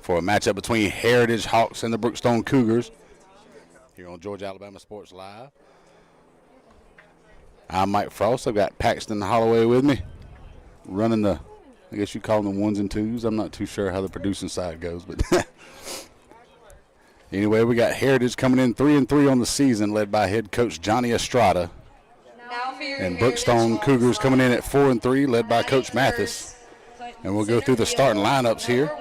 for a matchup between Heritage Hawks and the Brookstone Cougars here on Georgia Alabama Sports Live. I'm Mike Frost. I've got Paxton Holloway with me, running the, I guess you call them the ones and twos. I'm not too sure how the producing side goes, but anyway, we got Heritage coming in 3-3 on the season, led by head coach Johnny Estrada. And Brookstone Cougars coming in at 4-3, led by Coach Mathis. And we'll go through the starting lineups here.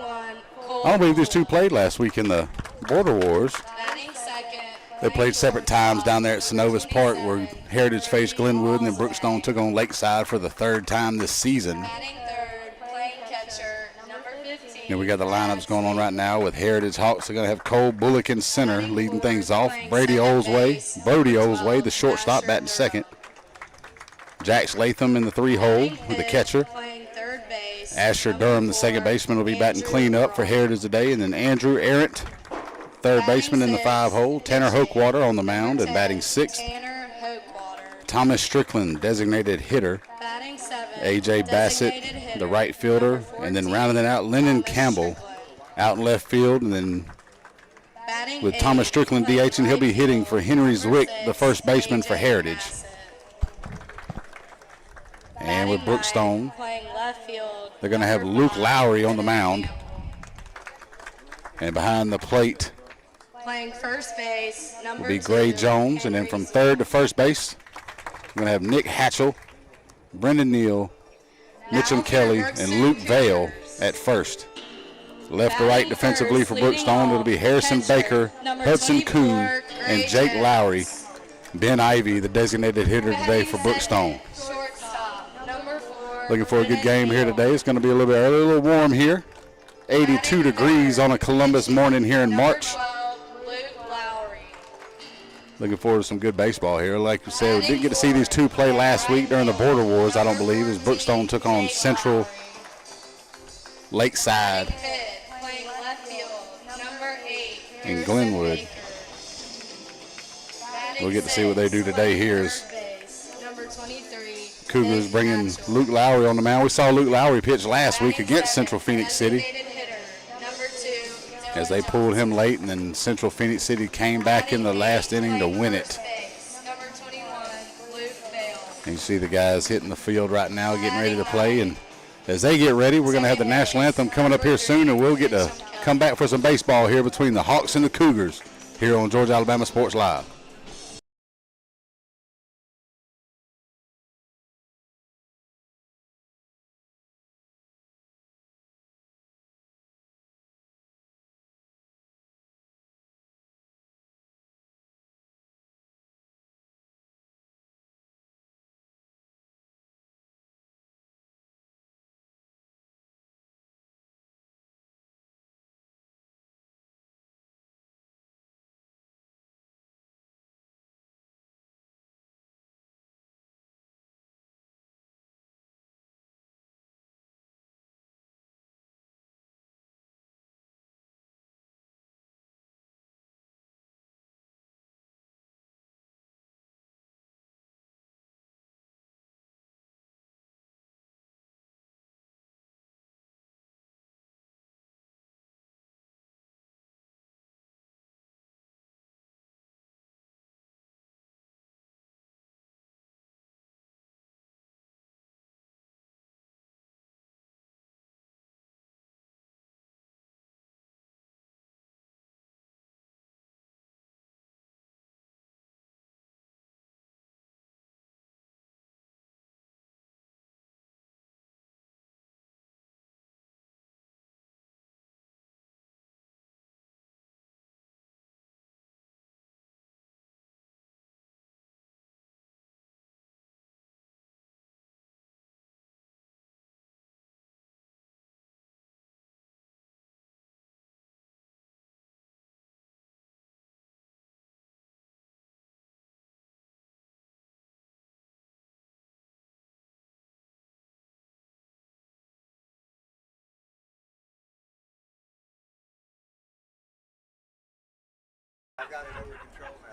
I don't believe these two played last week in the Border Wars. They played separate times down there at Synovus Park, where Heritage faced Glenwood, and then Brookstone took on Lakeside for the third time this season. And we got the lineups going on right now with Heritage Hawks. They're going to have Cole Bullock in center, leading things off. Brody Olsway, the shortstop, batting second. Jax Latham in the 3-hole with the catcher. Asher Durham, the second baseman, will be batting cleanup for Heritage today. And then Andrew Arendt, third baseman in the 5-hole. Tanner Hochwater on the mound and batting sixth. Thomas Strickland, designated hitter. A.J. Bassett, the right fielder. And then rounding it out, Lennon Campbell out in left field. And then with Thomas Strickland DHing, he'll be hitting for Henry Zwick, the first baseman for Heritage. And with Brookstone, they're going to have Luke Lowry on the mound. And behind the plate playing first base, will be Gray Jones. And then from third to first base, we're going to have Nick Hatchell, Brendan Neal, Mitchum Kelly, and Luke Vale at first. Left to right defensively for Brookstone, it'll be Harrison Baker, Hudson Kuhn, and Jake Lowry. Ben Ivey, the designated hitter today for Brookstone. Looking for a good game here today. It's going to be a little bit early, a little warm here. 82 degrees on a Columbus morning here in March. Looking forward to some good baseball here. Like we said, we didn't get to see these two play last week during the Border Wars, I don't believe, as Brookstone took on Central Lakeside in Glenwood. We'll get to see what they do today here as Cougars bringing Luke Lowry on the mound. We saw Luke Lowry pitch last week against Central Phoenix City as they pulled him late, and then Central Phoenix City came back in the last inning to win it. And you see the guys hitting the field right now, getting ready to play. And as they get ready, we're going to have the national anthem coming up here soon, and we'll get to come back for some baseball here between the Hawks and the Cougars here on Georgia Alabama Sports Live.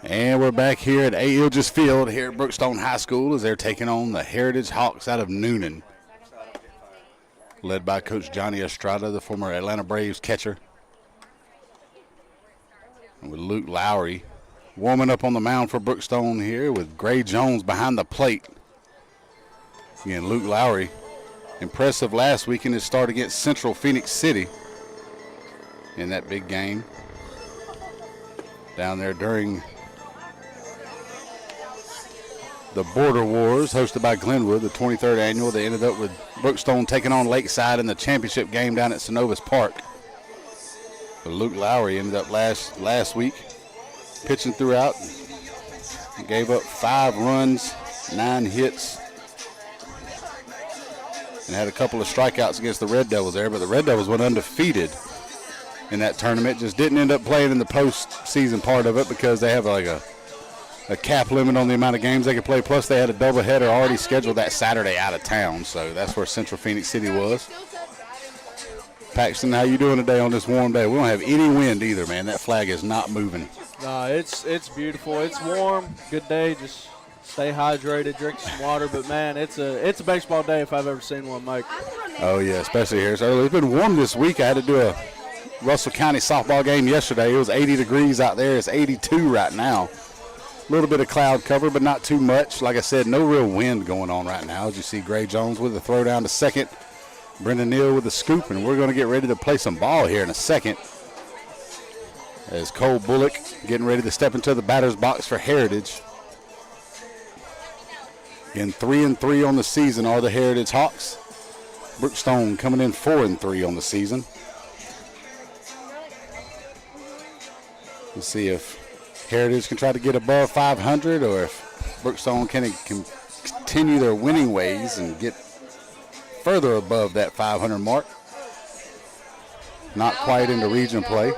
And we're back here at A. Ilges Field here at Brookstone High School as they're taking on the Heritage Hawks out of Noonan, led by Coach Johnny Estrada, the former Atlanta Braves catcher. with Luke Lowry warming up on the mound for Brookstone here with Gray Jones behind the plate. Again, Luke Lowry, impressive last week in his start against Central Phoenix City in that big game down there during the Border Wars hosted by Glenwood, the 23rd annual. They ended up with Brookstone taking on Lakeside in the championship game down at Synovus Park. But Luke Lowry ended up last week pitching throughout. He gave up 5 runs, 9 hits, and had a couple of strikeouts against the Red Devils there. But the Red Devils went undefeated in that tournament. Just didn't end up playing in the postseason part of it because they have like a cap limit on the amount of games they could play. Plus, they had a doubleheader already scheduled that Saturday out of town. So that's where Central Phoenix City was. Paxton, how you doing today on this warm day? We don't have any wind either, man. That flag is not moving. No, it's beautiful. It's warm. Good day. Just stay hydrated, drink some water. But man, it's a baseball day if I've ever seen one, Mike. Oh yeah, especially here. It's early. It's been warm this week. I had to do a Russell County softball game yesterday. It was 80 degrees out there. It's 82 right now. A little bit of cloud cover, but not too much. Like I said, no real wind going on right now. As you see, Gray Jones with a throw down to second. Brendan Neal with the scoop, and we're going to get ready to play some ball here in a second. As Cole Bullock getting ready to step into the batter's box for Heritage. Again, 3-3 on the season are the Heritage Hawks. Brookstone coming in 4-3 on the season. Let's see if Heritage can try to get above 500 or if Brookstone can continue their winning ways and get further above that 500 mark. Not quite into region play.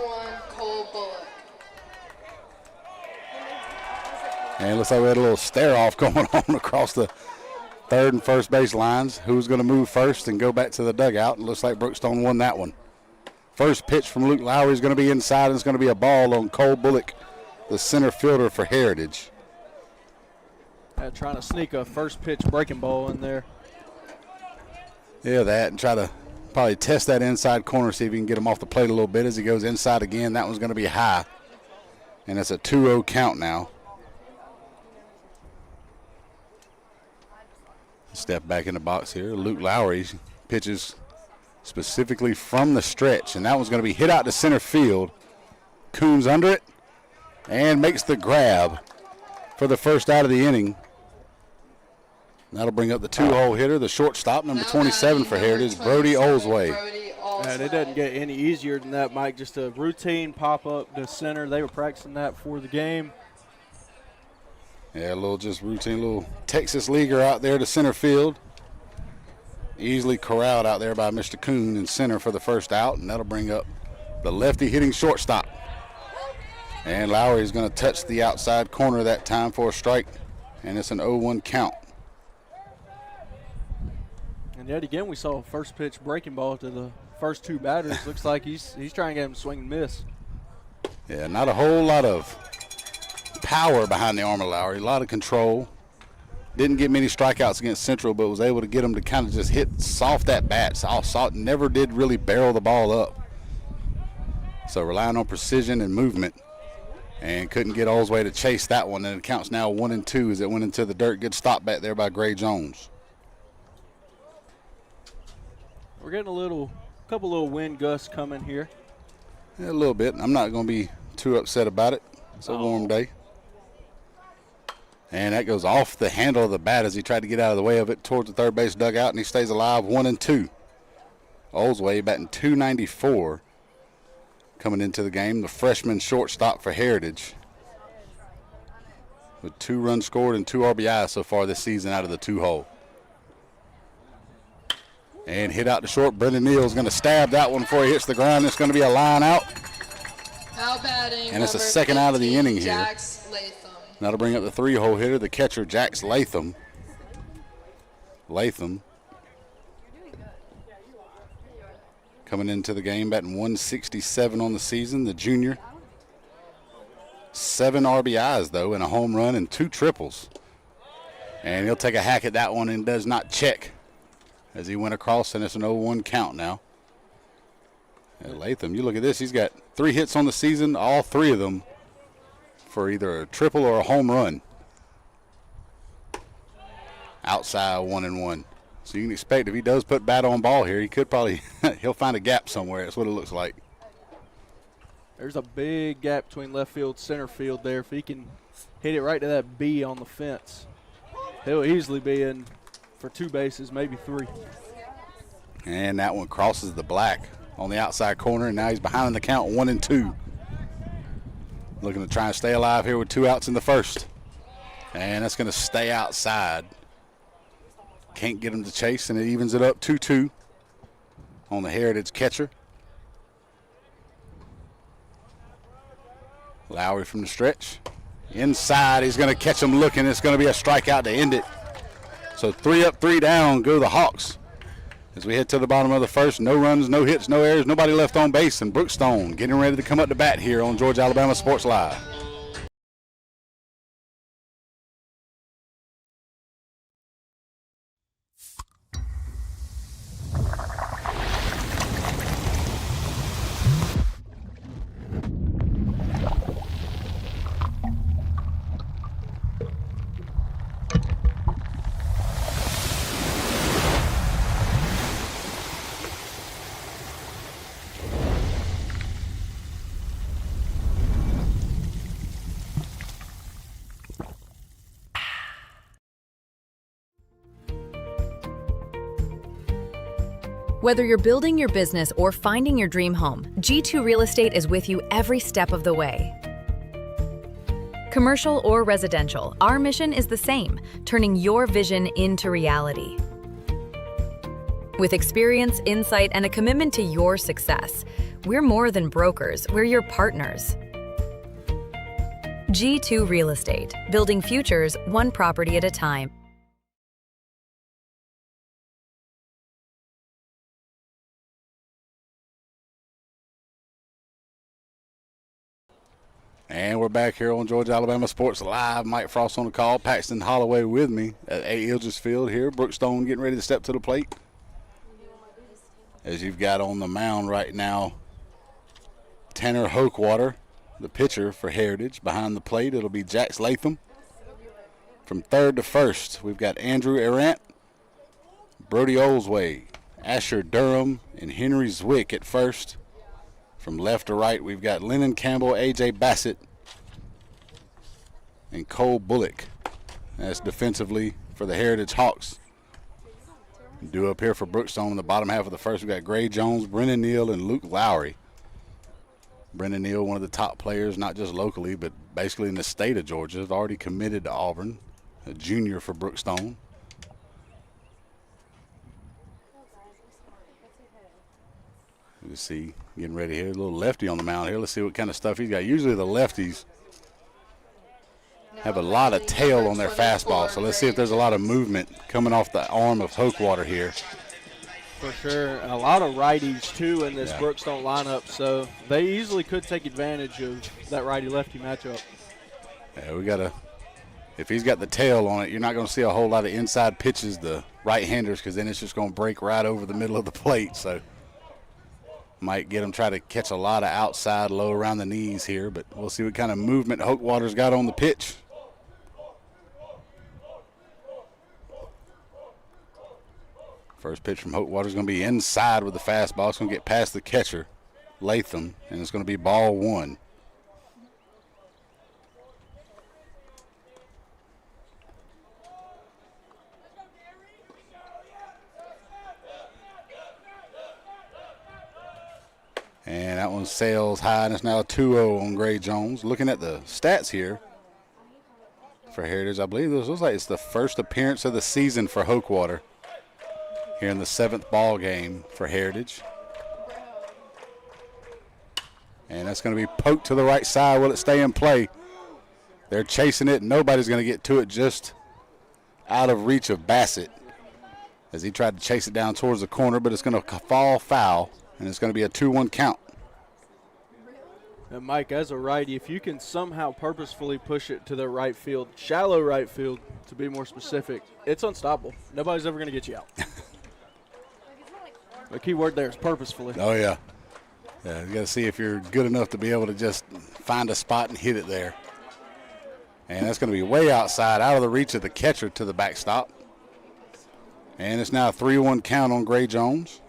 And it looks like we had a little stare-off going on across the third and first base lines. Who's going to move first and go back to the dugout? It looks like Brookstone won that one. First pitch from Luke Lowry is going to be inside, and it's going to be a ball on Cole Bullock, the center fielder for Heritage. Trying to sneak a first pitch breaking ball in there. Yeah, that, and try to probably test that inside corner, see if he can get him off the plate a little bit as he goes inside again. That one's going to be high, and it's a 2-0 count now. Step back in the box here. Luke Lowry pitches specifically from the stretch, and that one's going to be hit out to center field. Coons under it and makes the grab for the first out of the inning. That'll bring up the 2-hole hitter, the shortstop, number 27 for Heritage, Brody Olsway. And it doesn't get any easier than that, Mike. Just a routine pop-up to center. They were practicing that before the game. Yeah, a little just routine, little Texas leaguer out there to center field. Easily corralled out there by Mr. Coon in center for the first out, and that'll bring up the lefty hitting shortstop. And Lowry's going to touch the outside corner that time for a strike, and it's an 0-1 count. And yet again, we saw a first pitch breaking ball to the first 2 batters. Looks like he's trying to get him swing and miss. Yeah, not a whole lot of power behind the arm of Lowry, a lot of control. Didn't get many strikeouts against Central, but was able to get him to kind of just hit soft at bats. Never did really barrel the ball up. So relying on precision and movement, and couldn't get Olsway to chase that one. And it counts now 1-2 as it went into the dirt. Good stop back there by Gray Jones. We're getting a couple little wind gusts coming here. Yeah, a little bit. I'm not going to be too upset about it. It's a warm day. And that goes off the handle of the bat as he tried to get out of the way of it towards the third base dugout, and he stays alive, 1-2. Olsway batting .294 coming into the game, the freshman shortstop for Heritage, with 2 runs scored and 2 RBIs so far this season out of the 2-hole. And hit out to short. Brendan Neal is going to stab that one before he hits the ground. It's going to be a line out. Out batting, and it's the second out of the inning here. Jax Latham. That'll bring up the 3-hole hitter, the catcher, Jax Latham. Coming into the game, batting .167 on the season, the junior. 7 RBIs, though, and a home run and 2 triples. And he'll take a hack at that one and does not check as he went across, and it's an 0-1 count now. And Latham, you look at this, he's got 3 hits on the season, all 3 of them for either a triple or a home run. Outside 1-1. So you can expect if he does put bat on ball here, he could probably he'll find a gap somewhere. That's what it looks like. There's a big gap between left field, center field there. If he can hit it right to that B on the fence, he'll easily be in for 2 bases, maybe 3. And that one crosses the black on the outside corner, and now he's behind in the count 1-2. Looking to try and stay alive here with 2 outs in the first. And that's going to stay outside. Can't get him to chase, and it evens it up 2-2 on the Heritage catcher. Lowry from the stretch. Inside, he's going to catch him looking. It's going to be a strikeout to end it. So 3 up, 3 down, go the Hawks. As we head to the bottom of the first, no runs, no hits, no errors, nobody left on base, and Brookstone getting ready to come up to bat here on Georgia Alabama Sports Live. Whether you're building your business or finding your dream home, G2 Real Estate is with you every step of the way. Commercial or residential, our mission is the same, turning your vision into reality. With experience, insight, and a commitment to your success, we're more than brokers, we're your partners. G2 Real Estate, building futures one property at a time. And we're back here on Georgia Alabama Sports Live. Mike Frost on the call. Paxton Holloway with me at A. Ilges Field here. Brookstone getting ready to step to the plate. As you've got on the mound right now, Tanner Hochwater, the pitcher for Heritage. Behind the plate, it'll be Jax Latham. From third to first, we've got Andrew Arant, Brody Olsway, Asher Durham, and Henry Zwick at first. From left to right, we've got Lennon Campbell, A.J. Bassett, and Cole Bullock. That's defensively for the Heritage Hawks. Due up here for Brookstone in the bottom half of the first, we've got Gray Jones, Brendan Neal, and Luke Lowry. Brendan Neal, one of the top players, not just locally, but basically in the state of Georgia, has already committed to Auburn, a junior for Brookstone. You see, getting ready here, a little lefty on the mound here. Let's see what kind of stuff he's got. Usually the lefties have a lot of tail on their fastball, so let's see if there's a lot of movement coming off the arm of Hochwater here. For sure. A lot of righties, too, in this Brookstone lineup, so they easily could take advantage of that righty-lefty matchup. Yeah, we got to – if he's got the tail on it, you're not going to see a whole lot of inside pitches to right-handers because then it's just going to break right over the middle of the plate, so – might get him try to catch a lot of outside low around the knees here, but we'll see what kind of movement Hochwater's got on the pitch. First pitch from Hochwater's going to be inside with the fastball. It's going to get past the catcher, Latham, and it's going to be ball 1. And that one sails high, and it's now a 2-0 on Gray Jones. Looking at the stats here for Heritage, I believe this looks like it's the first appearance of the season for Hochwater here in the 7th ball game for Heritage. And that's going to be poked to the right side. Will it stay in play? They're chasing it. Nobody's going to get to it, just out of reach of Bassett as he tried to chase it down towards the corner, but it's going to fall foul. And it's going to be a 2-1 count. And Mike, as a righty, if you can somehow purposefully push it to the right field, shallow right field, to be more specific, it's unstoppable. Nobody's ever going to get you out. The key word there is purposefully. Oh, yeah. Yeah, you got to see if you're good enough to be able to just find a spot and hit it there. And that's going to be way outside, out of the reach of the catcher to the backstop. And it's now a 3-1 count on Gray Jones.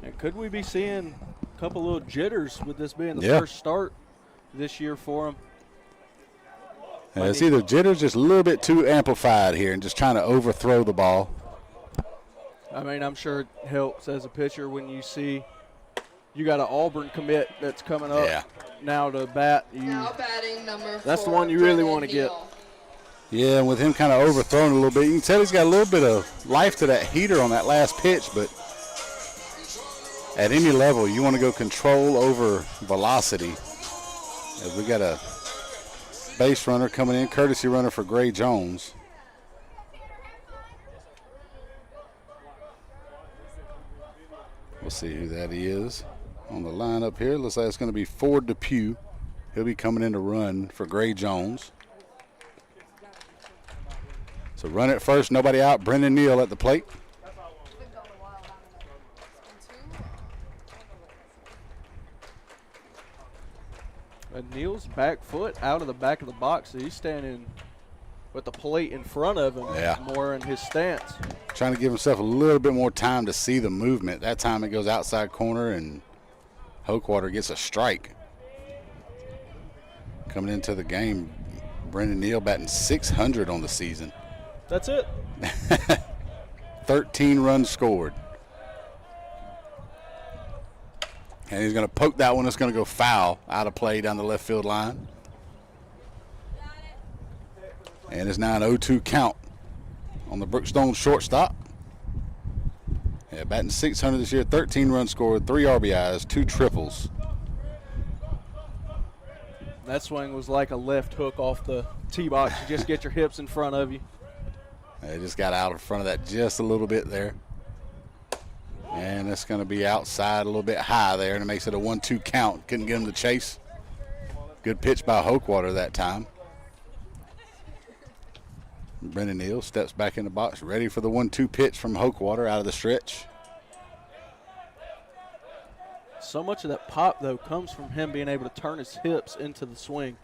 And could we be seeing a couple little jitters with this being the Yeah. first start this year for him? It's either jitters just a little bit too amplified here and just trying to overthrow the ball. I mean, I'm sure it helps as a pitcher when you see you got an Auburn commit that's coming up now to bat. Now batting number 4. That's the one you really want to get. Yeah, and with him kind of overthrown a little bit, you can tell he's got a little bit of life to that heater on that last pitch, but at any level, you want to go control over velocity. As we got a base runner coming in, courtesy runner for Gray Jones. We'll see who that is on the lineup here. Looks like it's going to be Ford Depew. He'll be coming in to run for Gray Jones. So run it first, nobody out. Brendan Neal at the plate. And Neal's back foot out of the back of the box. So he's standing with the plate in front of him more in his stance. Trying to give himself a little bit more time to see the movement. That time it goes outside corner and Hochwater gets a strike. Coming into the game, Brendan Neal batting .600 on the season. That's it. 13 runs scored. And he's going to poke that one. It's going to go foul out of play down the left field line. And it's now an 0-2 count on the Brookstone shortstop. Yeah, batting .600 this year, 13 runs scored, 3 RBIs, 2 triples. That swing was like a left hook off the tee box. You just get your hips in front of you. They just got out in front of that just a little bit there. And it's going to be outside a little bit high there, and it makes it a 1-2 count. Couldn't get him to chase. Good pitch by Hochwater that time. Brendan Neal steps back in the box, ready for the 1-2 pitch from Hochwater out of the stretch. So much of that pop, though, comes from him being able to turn his hips into the swing.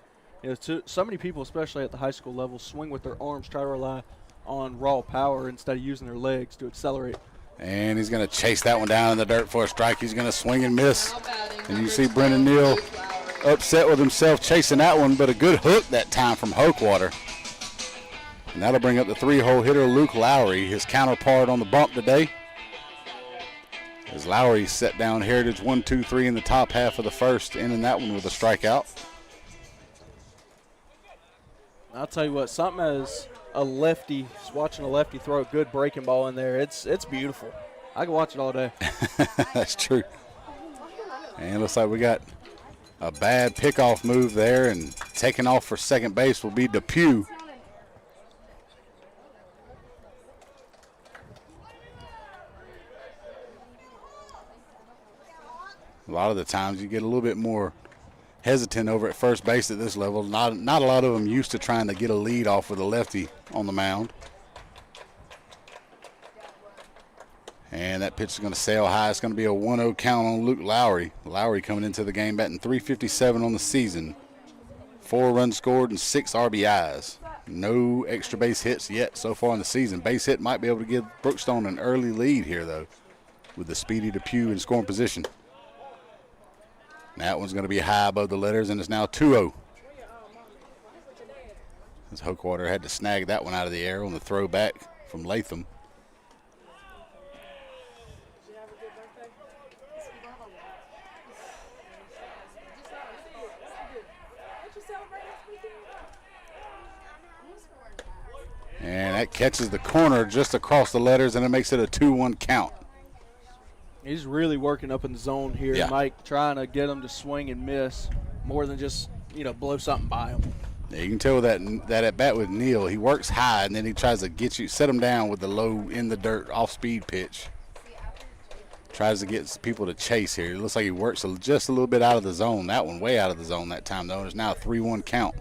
You know, so many people, especially at the high school level, swing with their arms, try to rely on raw power instead of using their legs to accelerate. And he's going to chase that one down in the dirt for a strike. He's going to swing and miss. And you see Brendan Neal upset with himself chasing that one, but a good hook that time from Hochwater. And that'll bring up the 3-hole hitter, Luke Lowry, his counterpart on the bump today. As Lowry set down Heritage 1-2-3 in the top half of the first, ending that one with a strikeout. I'll tell you what, something as a lefty, watching a lefty throw a good breaking ball in there, it's beautiful. I can watch it all day. That's true. And it looks like we got a bad pickoff move there, and taking off for second base will be Depew. A lot of the times you get a little bit more hesitant over at first base at this level. Not a lot of them used to trying to get a lead off with a lefty on the mound. And that pitch is going to sail high. It's going to be a 1-0 count on Luke Lowry. Lowry coming into the game batting .357 on the season. 4 runs scored and 6 RBIs. No extra base hits yet so far in the season. Base hit might be able to give Brookstone an early lead here, though, with the speedy Depew in scoring position. That one's going to be high above the letters, and it's now 2-0. As Hochwater had to snag that one out of the air on the throwback from Latham. And that catches the corner just across the letters, and it makes it a 2-1 count. He's really working up in the zone here, Yeah. Mike, trying to get him to swing and miss more than just, blow something by him. Yeah, you can tell that at bat with Neal, he works high, and then he tries to get you, set him down with the low in the dirt off-speed pitch. Tries to get people to chase here. It looks like he works just a little bit out of the zone. That one way out of the zone that time, though. It's now a 3-1 count.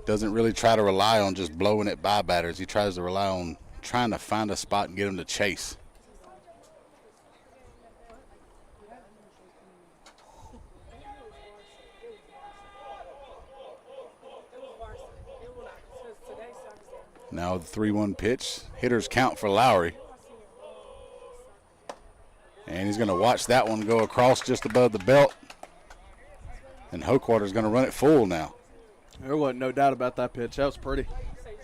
Doesn't really try to rely on just blowing it by batters. He tries to rely on trying to find a spot and get them to chase. Now the 3-1 pitch. Hitters count for Lowry. And he's going to watch that one go across just above the belt. And Hochwater's going to run it full now. There wasn't no doubt about that pitch. That was pretty.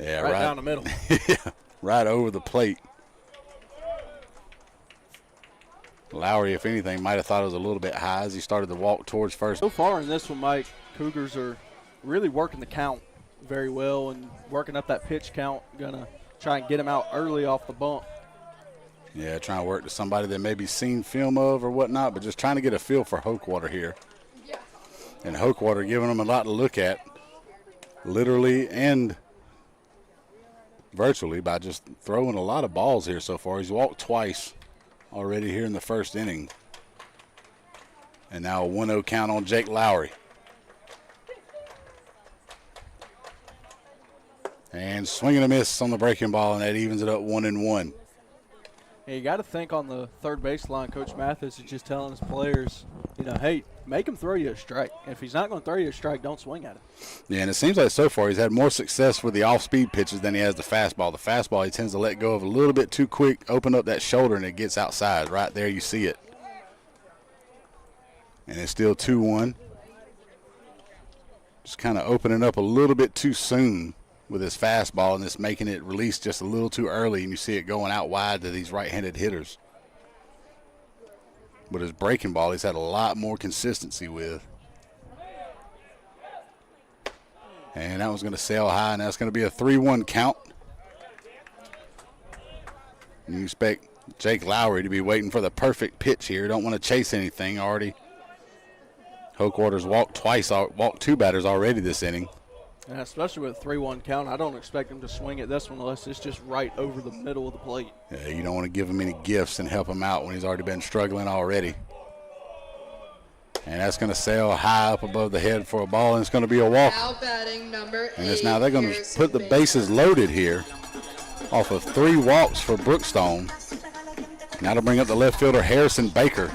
Yeah, right down the middle. Yeah, right over the plate. Lowry, if anything, might have thought it was a little bit high as he started to walk towards first. So far in this one, Mike, Cougars are really working the count very well and working up that pitch count. Going to try and get him out early off the bump. Yeah, trying to work to somebody that maybe seen film of or whatnot, but just trying to get a feel for Hochwater here. And Hochwater giving him a lot to look at, literally and virtually, by just throwing a lot of balls here so far. He's walked twice already here in the first inning. And now a 1-0 count on Jake Lowry. And swinging a miss on the breaking ball, and that evens it up 1-1. Hey, you got to think on the third baseline, Coach Mathis is just telling his players, hey, make him throw you a strike. If he's not going to throw you a strike, don't swing at him. Yeah, and it seems like so far he's had more success with the off-speed pitches than he has the fastball. The fastball he tends to let go of a little bit too quick, open up that shoulder, and it gets outside. Right there you see it. And it's still 2-1. Just kind of opening up a little bit too soon with his fastball, and it's making it release just a little too early, and you see it going out wide to these right-handed hitters. But his breaking ball, he's had a lot more consistency with. And that one's going to sail high, and that's going to be a 3-1 count. And you expect Jake Lowry to be waiting for the perfect pitch here. Don't want to chase anything already. Hochwater's walked 2 batters already this inning. Yeah, especially with a 3-1 count, I don't expect him to swing at this one unless it's just right over the middle of the plate. Yeah, you don't want to give him any gifts and help him out when he's already been struggling already. And that's going to sail high up above the head for a ball, and it's going to be a walk. Now batting number 8. And it's now they're going to put the bases loaded here off of 3 walks for Brookstone. Now to bring up the left fielder, Harrison Baker.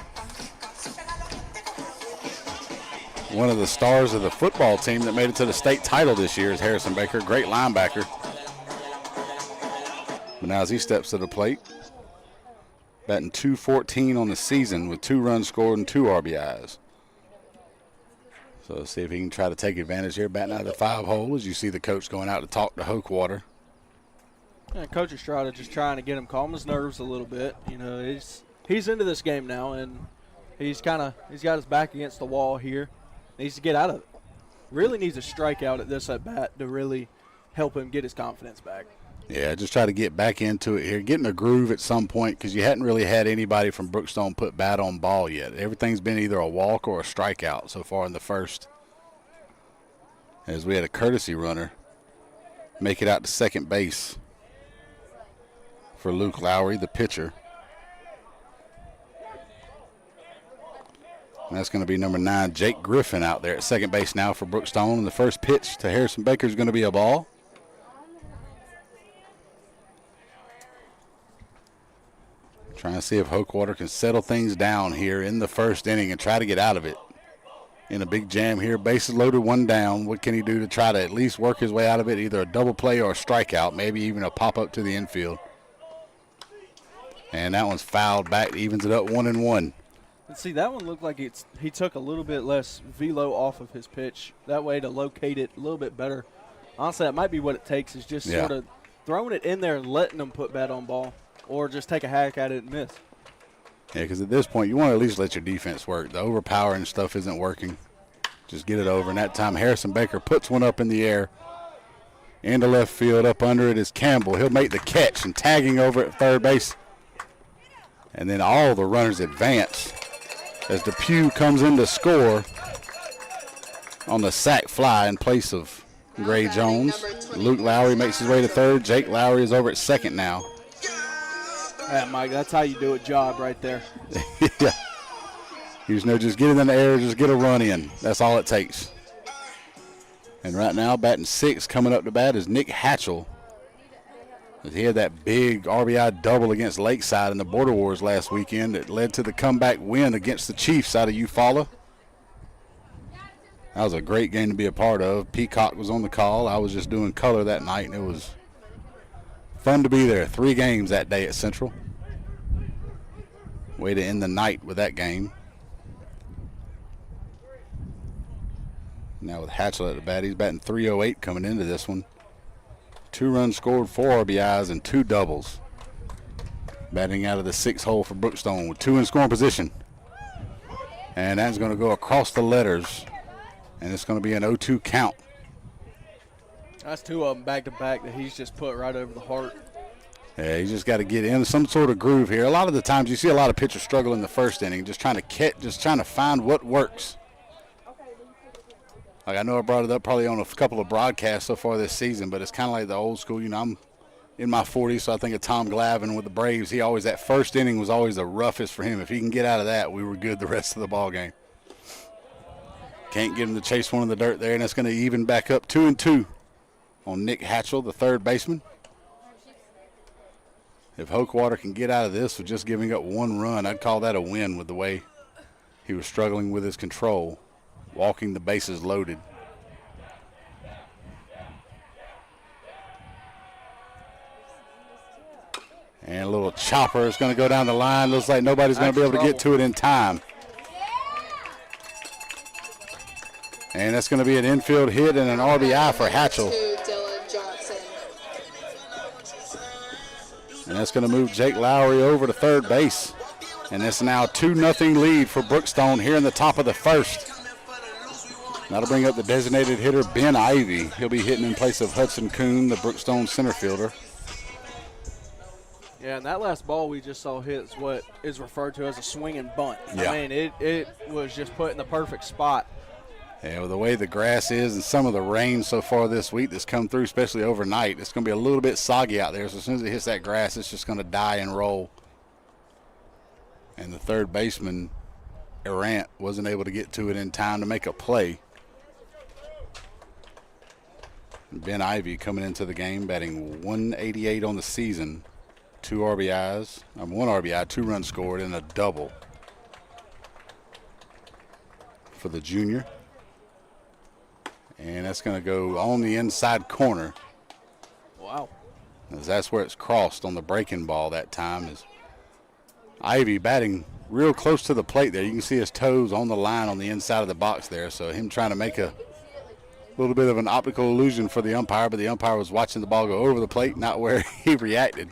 One of the stars of the football team that made it to the state title this year is Harrison Baker, great linebacker. But now as he steps to the plate, batting .214 on the season with 2 runs scored and 2 RBIs. So let's see if he can try to take advantage here, batting out of the 5 hole as you see the coach going out to talk to Hochwater. Yeah, Coach Estrada just trying to get him calm his nerves a little bit. He's into this game now, and he's got his back against the wall here. Needs to get out of it. Really needs a strikeout at this at bat to really help him get his confidence back. Yeah, just try to get back into it here, get in a groove at some point, because you hadn't really had anybody from Brookstone put bat on ball yet. Everything's been either a walk or a strikeout so far in the first. As we had a courtesy runner make it out to second base for Luke Lowry, the pitcher. And that's going to be number 9, Jake Griffin, out there at second base now for Brookstone. And the first pitch to Harrison Baker is going to be a ball. Trying to see if Hochwater can settle things down here in the first inning and try to get out of it. In a big jam here, bases loaded, 1 down. What can he do to try to at least work his way out of it? Either a double play or a strikeout, maybe even a pop-up to the infield. And that one's fouled back, evens it up 1-1. And see, that one looked like he took a little bit less velo off of his pitch. That way to locate it a little bit better. Honestly, that might be what it takes, is just sort of throwing it in there and letting them put bat on ball, or just take a hack at it and miss. Yeah, because at this point, you want to at least let your defense work. The overpowering stuff isn't working. Just get it over. And that time, Harrison Baker puts one up in the air. Into left field, up under it is Campbell. He'll make the catch, and tagging over at third base. And then all the runners advance as Depew comes in to score on the sac fly in place of Gray Jones. Luke Lowry makes his way to third. Jake Lowry is over at second now. Yeah, Mike, that's how you do a job right there. Yeah. You just get it in the air, just get a run in. That's all it takes. And right now, batting 6 coming up to bat is Nick Hatchell. He had that big RBI double against Lakeside in the Border Wars last weekend that led to the comeback win against the Chiefs out of Eufaula. That was a great game to be a part of. Peacock was on the call. I was just doing color that night, and it was Fun to be there. 3 games that day at Central. Way to end the night with that game. Now with Hatchell at the bat, he's batting .308 coming into this one. 2 runs scored, 4 RBIs, and 2 doubles. Batting out of the 6th hole for Brookstone with 2 in scoring position. And that's going to go across the letters. And it's going to be an 0-2 count. That's 2 of them back-to-back that he's just put right over the heart. Yeah, you just got to get in some sort of groove here. A lot of the times you see a lot of pitchers struggle in the first inning, just trying to find what works. Like I know I brought it up probably on a couple of broadcasts so far this season, but it's kind of like the old school. You know, I'm in my 40s, so I think of Tom Glavine with the Braves. He always, that first inning was always the roughest for him. If he can get out of that, we were good the rest of the ball game. Can't get him to chase one in the dirt there, and it's going to even back up 2-2 on Nick Hatchell, the third baseman. If Hokewater can get out of this with just giving up 1 run, I'd call that a win with the way he was struggling with his control, walking the bases loaded. And a little chopper is going to go down the line. Looks like nobody's going to be able to get to it in time. And that's going to be an infield hit and an RBI for Hatchell. And that's going to move Jake Lowry over to third base. And it's now 2-0 lead for Brookstone here in the top of the first. That'll bring up the designated hitter, Ben Ivy. He'll be hitting in place of Hudson Kuhn, the Brookstone center fielder. Yeah, and that last ball we just saw hit is what is referred to as a swing and bunt. Yeah. I mean, it was just put in the perfect spot. Yeah, with the way the grass is and some of the rain so far this week that's come through, especially overnight, it's going to be a little bit soggy out there. So as soon as it hits that grass, it's just going to die and roll. And the third baseman, Errant, wasn't able to get to it in time to make a play. Ben Ivy coming into the game, batting .188 on the season. 1 RBI, 2 runs scored, and a double for the junior. And that's going to go on the inside corner. Wow. As that's where it's crossed on the breaking ball that time. Is Ivy batting real close to the plate there. You can see his toes on the line on the inside of the box there. So him trying to make a little bit of an optical illusion for the umpire, but the umpire was watching the ball go over the plate, not where he reacted.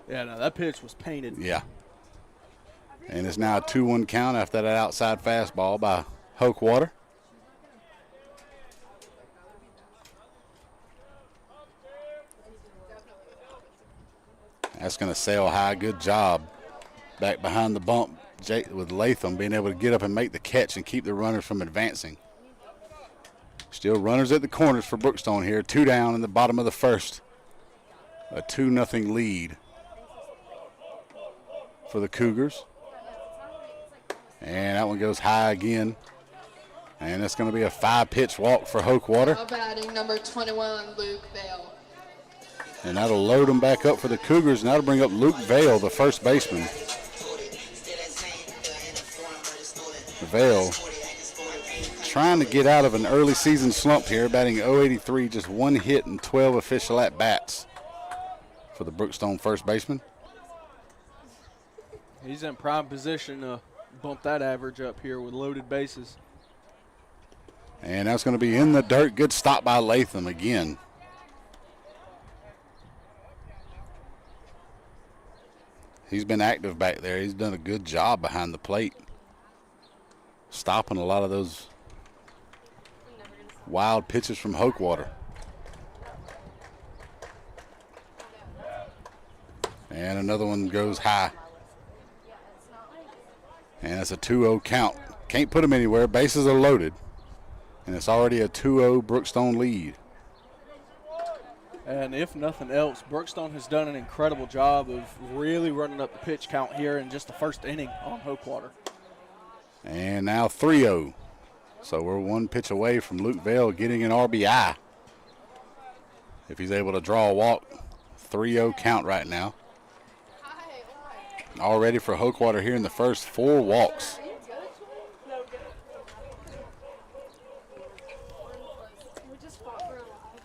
Yeah, no, that pitch was painted. Yeah. And it's now a 2-1 count after that outside fastball by Hokewater. That's going to sail high. Good job back behind the bump with Latham being able to get up and make the catch and keep the runners from advancing. Still runners at the corners for Brookstone here. 2 down in the bottom of the first. A 2-0 lead for the Cougars. And that one goes high again. And it's going to be a 5-pitch walk for Hokewater. Now batting number 21, Luke Vale. And that'll load them back up for the Cougars, and that'll bring up Luke Vale, the first baseman. Vale trying to get out of an early season slump here, batting .083, just 1 hit and 12 official at-bats for the Brookstone first baseman. He's in prime position to bump that average up here with loaded bases. And that's going to be in the dirt. Good stop by Latham again. He's been active back there. He's done a good job behind the plate, stopping a lot of those wild pitches from Hokewater. And another one goes high. And it's a 2-0 count. Can't put him anywhere. Bases are loaded. And it's already a 2-0 Brookstone lead. And if nothing else, Brookstone has done an incredible job of really running up the pitch count here in just the first inning on Hokewater. And now 3-0. So we're 1 pitch away from Luke Vale getting an RBI. If he's able to draw a walk, 3-0 count right now. Already for Hokewater here in the first, 4 walks.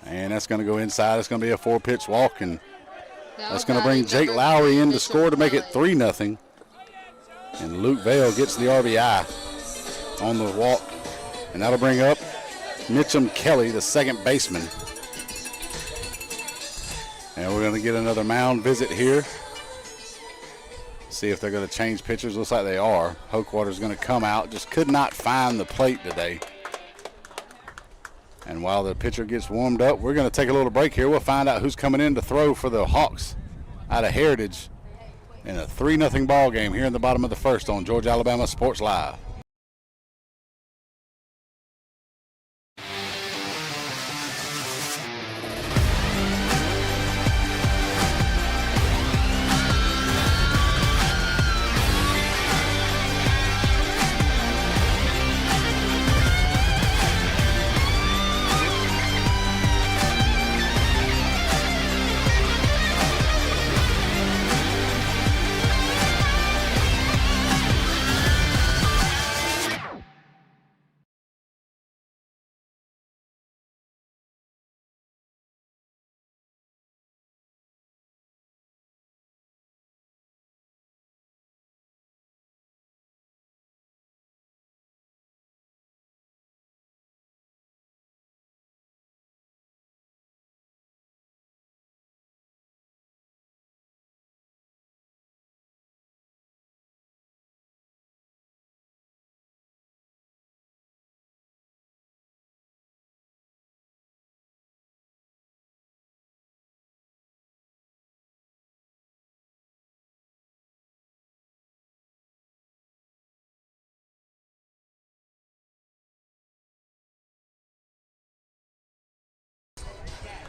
And that's going to go inside. It's going to be a 4-pitch walk. And That's going to bring Jake Lowry in to score to make it 3-0. And Luke Vale gets the RBI on the walk. And that'll bring up Mitchum Kelly, the second baseman. And we're going to get another mound visit here. See if they're going to change pitchers. Looks like they are. Hochwater's going to come out. Just could not find the plate today. And while the pitcher gets warmed up, we're going to take a little break here. We'll find out who's coming in to throw for the Hawks out of Heritage in a 3-0 ball game here in the bottom of the first on Georgia Alabama Sports Live.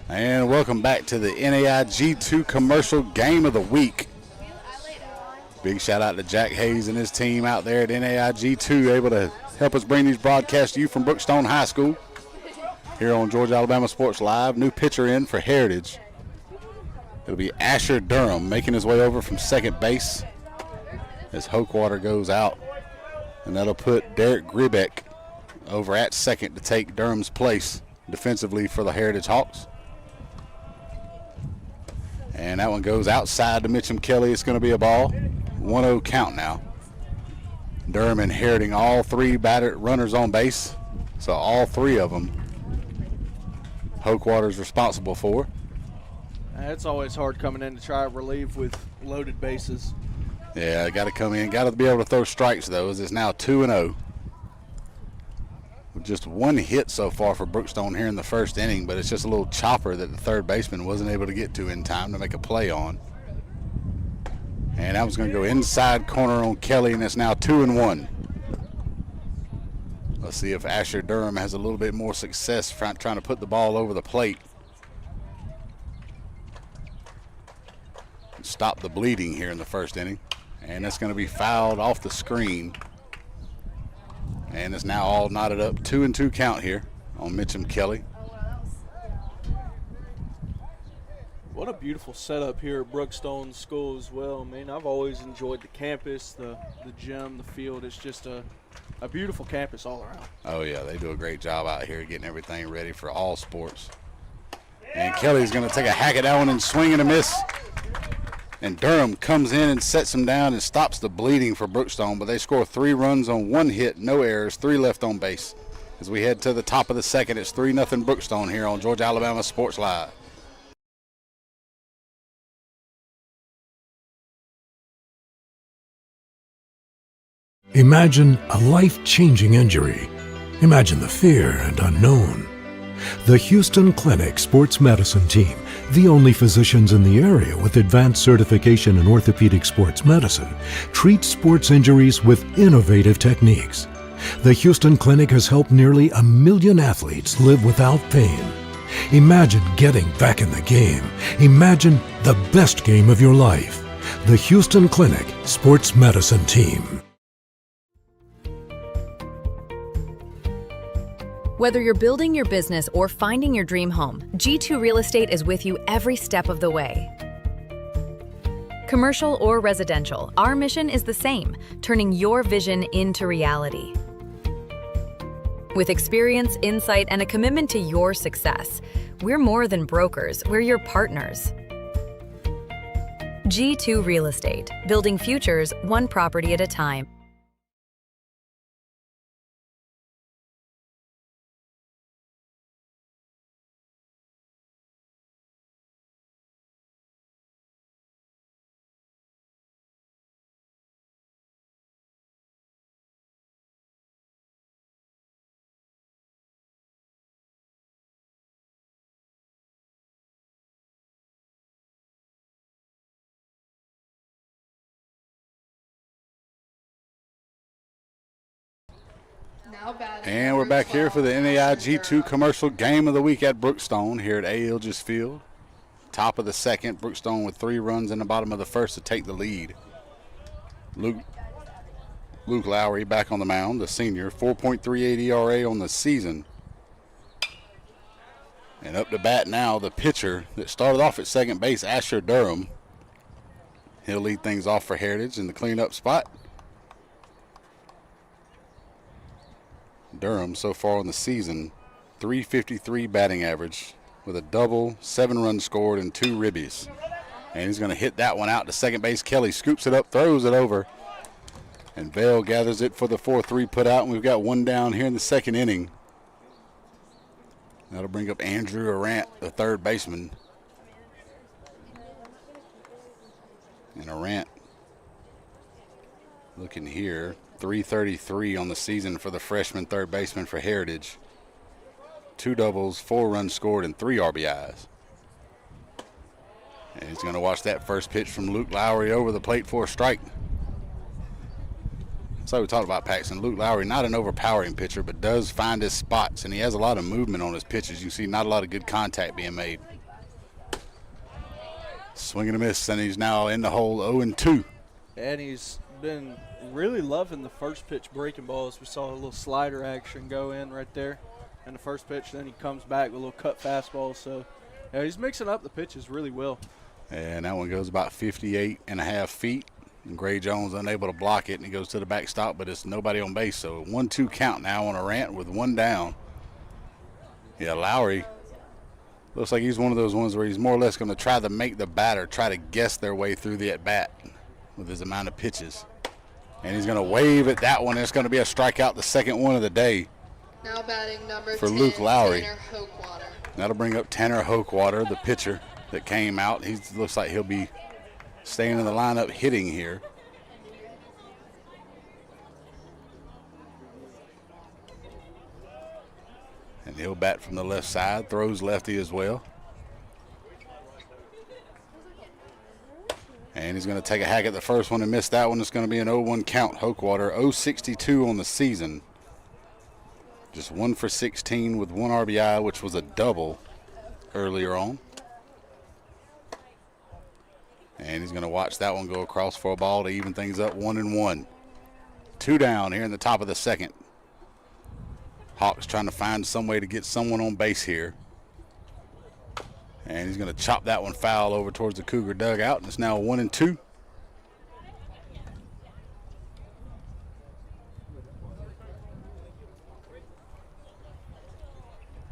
And welcome back to the NAIG2 commercial game of the week. Big shout out to Jack Hayes and his team out there at NAIG2, able to help us bring these broadcasts to you from Brookstone High School here on Georgia Alabama Sports Live. New pitcher in for Heritage. It'll be Asher Durham making his way over from second base as Hochwater goes out. And that'll put Derek Gribeck over at second to take Durham's place defensively for the Heritage Hawks. And that one goes outside to Mitchum Kelly. It's going to be a ball. 1-0 count now. Durham inheriting all three runners on base. So all three of them Hochwater's responsible for. It's always hard coming in to try to relieve with loaded bases. Yeah, got to come in. Got to be able to throw strikes, though, as it's now 2-0. With just one hit so far for Brookstone here in the first inning, but it's just a little chopper that the third baseman wasn't able to get to in time to make a play on. And that was going to go inside corner on Kelly, and it's now 2-1. Let's see if Asher Durham has a little bit more success trying to put the ball over the plate. Stop the bleeding here in the first inning. And that's going to be fouled off the screen. And it's now all knotted up. 2-2 count here on Mitchum Kelly. What a beautiful setup here at Brookstone School as well. I mean, I've always enjoyed the campus, the gym, the field. It's just a beautiful campus all around. Oh, yeah, they do a great job out here getting everything ready for all sports. And Kelly's going to take a hack at that one and swing and a miss. And Durham comes in and sets him down and stops the bleeding for Brookstone, but they score 3 runs on 1 hit, no errors, 3 left on base. As we head to the top of the second, it's 3-0 Brookstone here on Georgia Alabama Sports Live. Imagine a life-changing injury. Imagine the fear and unknown. The Houston Clinic Sports Medicine Team, the only physicians in the area with advanced certification in orthopedic sports medicine, treats sports injuries with innovative techniques. The Houston Clinic has helped nearly 1 million athletes live without pain. Imagine getting back in the game. Imagine the best game of your life. The Houston Clinic Sports Medicine Team. Whether you're building your business or finding your dream home, G2 Real Estate is with you every step of the way. Commercial or residential, our mission is the same, turning your vision into reality. With experience, insight, and a commitment to your success, we're more than brokers, we're your partners. G2 Real Estate, building futures one property at a time. Now batting And we're number back here for the 12, NAI Austin G2 Durham. commercial game of the week at Brookstone here at A. Ilges Field. Top of the second, Brookstone with 3 runs in the bottom of the first to take the lead. Luke Lowry back on the mound, the senior, 4.38 ERA on the season. And up to bat now, the pitcher that started off at second base, Asher Durham. He'll lead things off for Heritage in the cleanup spot. Durham so far on the season, .353 batting average with a double, 7 runs scored, and 2 ribbies. And he's going to hit that one out to second base. Kelly scoops it up, throws it over. And Vale gathers it for the 4-3 put out, and we've got 1 down here in the second inning. That'll bring up Andrew Arant, the third baseman. And Arant looking here, .333 on the season for the freshman third baseman for Heritage. 2 doubles, 4 runs scored, and 3 RBIs. And he's going to watch that first pitch from Luke Lowry over the plate for a strike. So we talked about Paxton. Luke Lowry, not an overpowering pitcher, but does find his spots, and he has a lot of movement on his pitches. You see not a lot of good contact being made. Swing and a miss, and he's now in the hole 0-2. And he's been really loving the first pitch breaking balls. We saw a little slider action go in right there in the first pitch. Then he comes back with a little cut fastball. So yeah, he's mixing up the pitches really well. And that one goes about 58.5 feet. And Gray Jones unable to block it, and he goes to the backstop, but it's nobody on base. So 1-2 count now on Arant with 1 down. Yeah, Lowry looks like he's one of those ones where he's more or less going to try to make the batter try to guess their way through the at-bat with his amount of pitches. And he's going to wave at that one. It's going to be a strikeout, the second one of the day. Now batting number For 10, Luke Lowry. Tanner Hochwater. That'll bring up Tanner Hochwater, the pitcher that came out. He looks like he'll be staying in the lineup hitting here. And he'll bat from the left side, throws lefty as well. And he's going to take a hack at the first one and miss that one. It's going to be an 0-1 count. Hochwater, 0-62 on the season. Just 1 for 16 with 1 RBI, which was a double earlier on. And he's going to watch that one go across for a ball to even things up 1-1. 2 down here in the top of the second. Hawks trying to find some way to get someone on base here. And he's going to chop that one foul over towards the Cougar dugout. And it's now 1-2.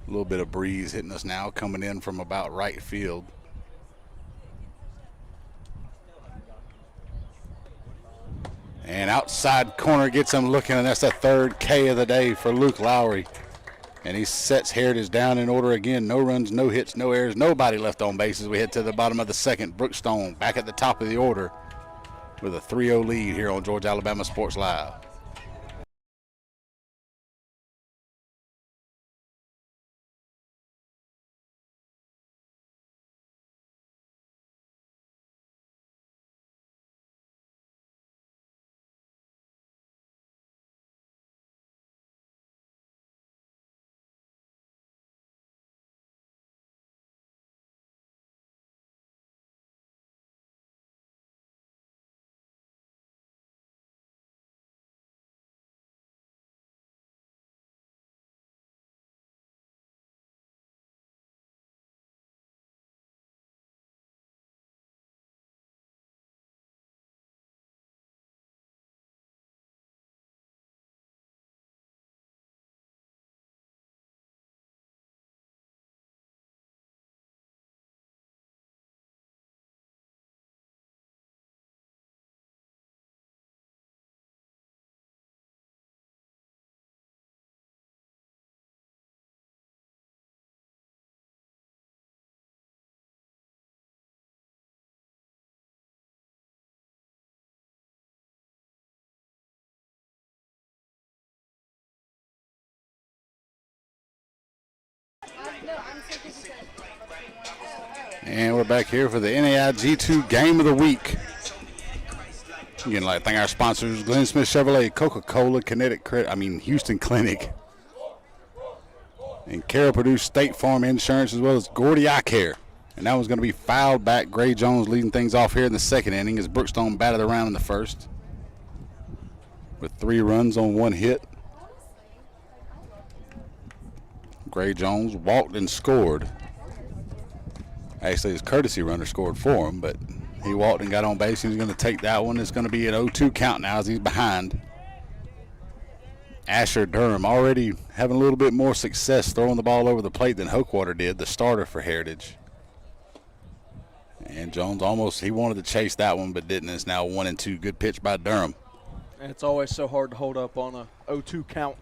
A little bit of breeze hitting us now, coming in from about right field. And outside corner gets him looking, and that's the 3rd K of the day for Luke Lowry. And he sets Heritage down in order again. No runs, no hits, no errors, nobody left on base as we head to the bottom of the second. Brookstone back at the top of the order with a 3-0 lead here on Georgia Alabama Sports Live. And we're back here for the NAI G2 Game of the Week. Again, I'd like to thank our sponsors, Glenn Smith Chevrolet, Coca-Cola, Houston Clinic, and Carroll Purdue State Farm Insurance, as well as Gordy Eye Care. And that one's going to be fouled back. Gray Jones leading things off here in the second inning as Brookstone batted around in the first with 3 runs on 1 hit. Gray Jones walked and scored. Actually, his courtesy runner scored for him, but he walked and got on base. He's going to take that one. It's going to be an 0-2 count now as he's behind. Asher Durham already having a little bit more success throwing the ball over the plate than Hochwater did, the starter for Heritage. And Jones he wanted to chase that one, but didn't. It's now 1-2. Good pitch by Durham. And it's always so hard to hold up on a 0-2 count.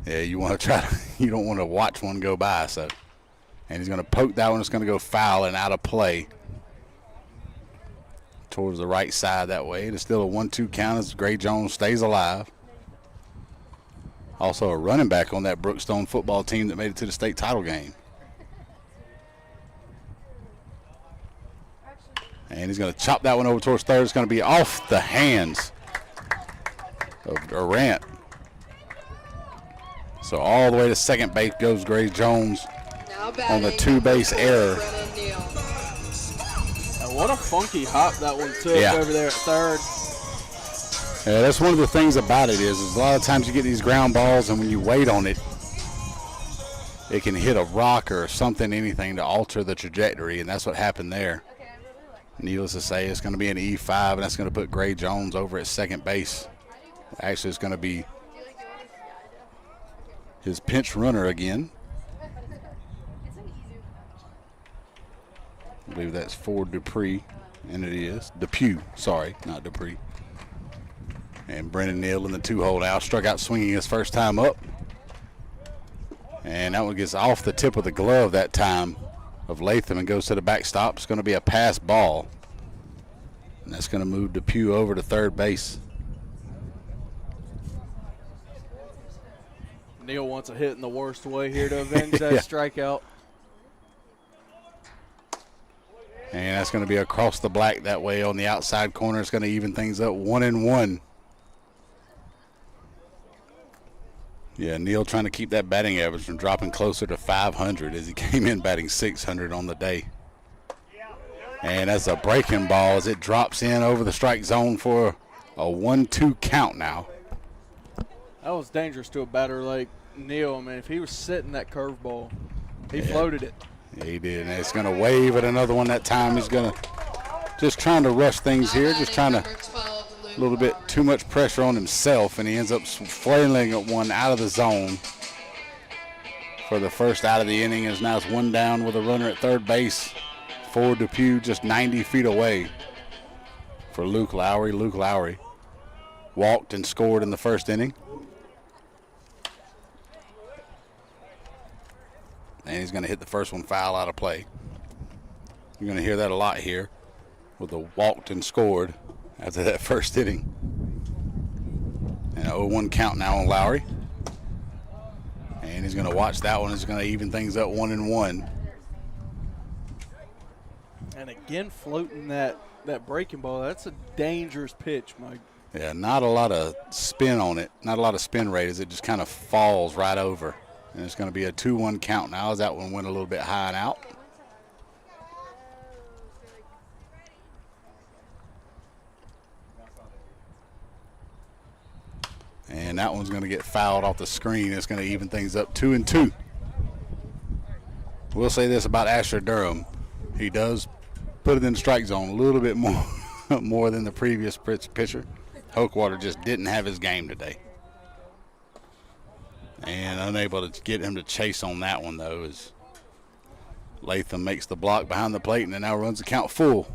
Yeah, you want to you don't want to watch one go by, so. And he's going to poke that one. It's going to go foul and out of play towards the right side that way. It's still a 1-2 count as Gray Jones stays alive. Also a running back on that Brookstone football team that made it to the state title game. And he's going to chop that one over towards third. It's going to be off the hands of Durant. So all the way to second base goes Gray Jones on the 2-base error. And what a funky hop that one took over there at third. Yeah, that's one of the things about it is a lot of times you get these ground balls, and when you wait on it, it can hit a rock or something, anything to alter the trajectory, and that's what happened there. Needless to say, it's going to be an E5, and that's going to put Gray Jones over at second base. Actually, it's going to be his pinch runner again. I believe that's for Dupree, and it is. Depew, sorry, not Dupree. And Brennan Neal in the 2-hole now. Struck out swinging his first time up. And that one gets off the tip of the glove that time of Latham and goes to the backstop. It's going to be a pass ball. And that's going to move Depew over to third base. Neal wants a hit in the worst way here to avenge that strikeout. And that's going to be across the black that way on the outside corner. It's going to even things up 1-1. Yeah, Neal trying to keep that batting average from dropping closer to 500 as he came in batting 600 on the day. And that's a breaking ball as it drops in over the strike zone for a 1-2 count now. That was dangerous to a batter like Neal. I mean, if he was sitting that curveball, he floated it. Yeah, he did. And it's going to wave at another one that time. He's going to just trying to rush things here, just trying to a little bit too much pressure on himself, and he ends up flailing at one out of the zone for the first out of the inning. As now it's 1 down with a runner at third base for Depew, just 90 feet away for Luke Lowry. Luke Lowry walked and scored in the first inning. And he's going to hit the first one foul out of play. You're going to hear that a lot here with the walked and scored after that first inning. And an 0-1 count now on Lowry. And he's going to watch that one. He's going to even things up 1-1. And again, floating that breaking ball. That's a dangerous pitch, Mike. Yeah, not a lot of spin on it. Not a lot of spin rate as it just kind of falls right over. And it's going to be a 2-1 count now as that one went a little bit high and out. And that one's going to get fouled off the screen. It's going to even things up 2-2. We'll say this about Asher Durham. He does put it in the strike zone a little bit more than the previous pitcher. Hochwater just didn't have his game today. And unable to get him to chase on that one, though, as Latham makes the block behind the plate and then now runs the count full.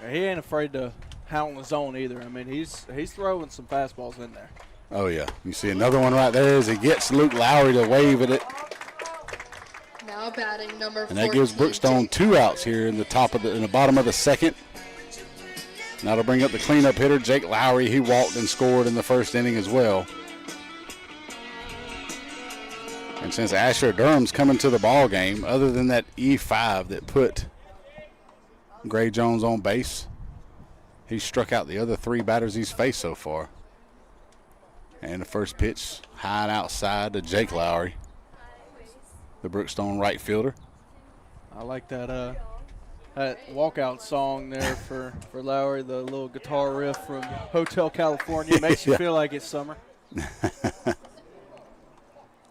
He ain't afraid to hound the zone either. I mean, he's throwing some fastballs in there. Oh, yeah. You see another one right there as he gets Luke Lowry to wave at it. Now batting number 14. And that gives Brookstone 2 outs here in the bottom of the second. Now to bring up the cleanup hitter, Jake Lowry. He walked and scored in the first inning as well. And since Asher Durham's coming to the ball game, other than that E5 that put Gray Jones on base, he struck out the other 3 batters he's faced so far. And the first pitch high and outside to Jake Lowry, the Brookstone right fielder. I like that walkout song there for Lowry, the little guitar riff from Hotel California. Makes you feel like it's summer.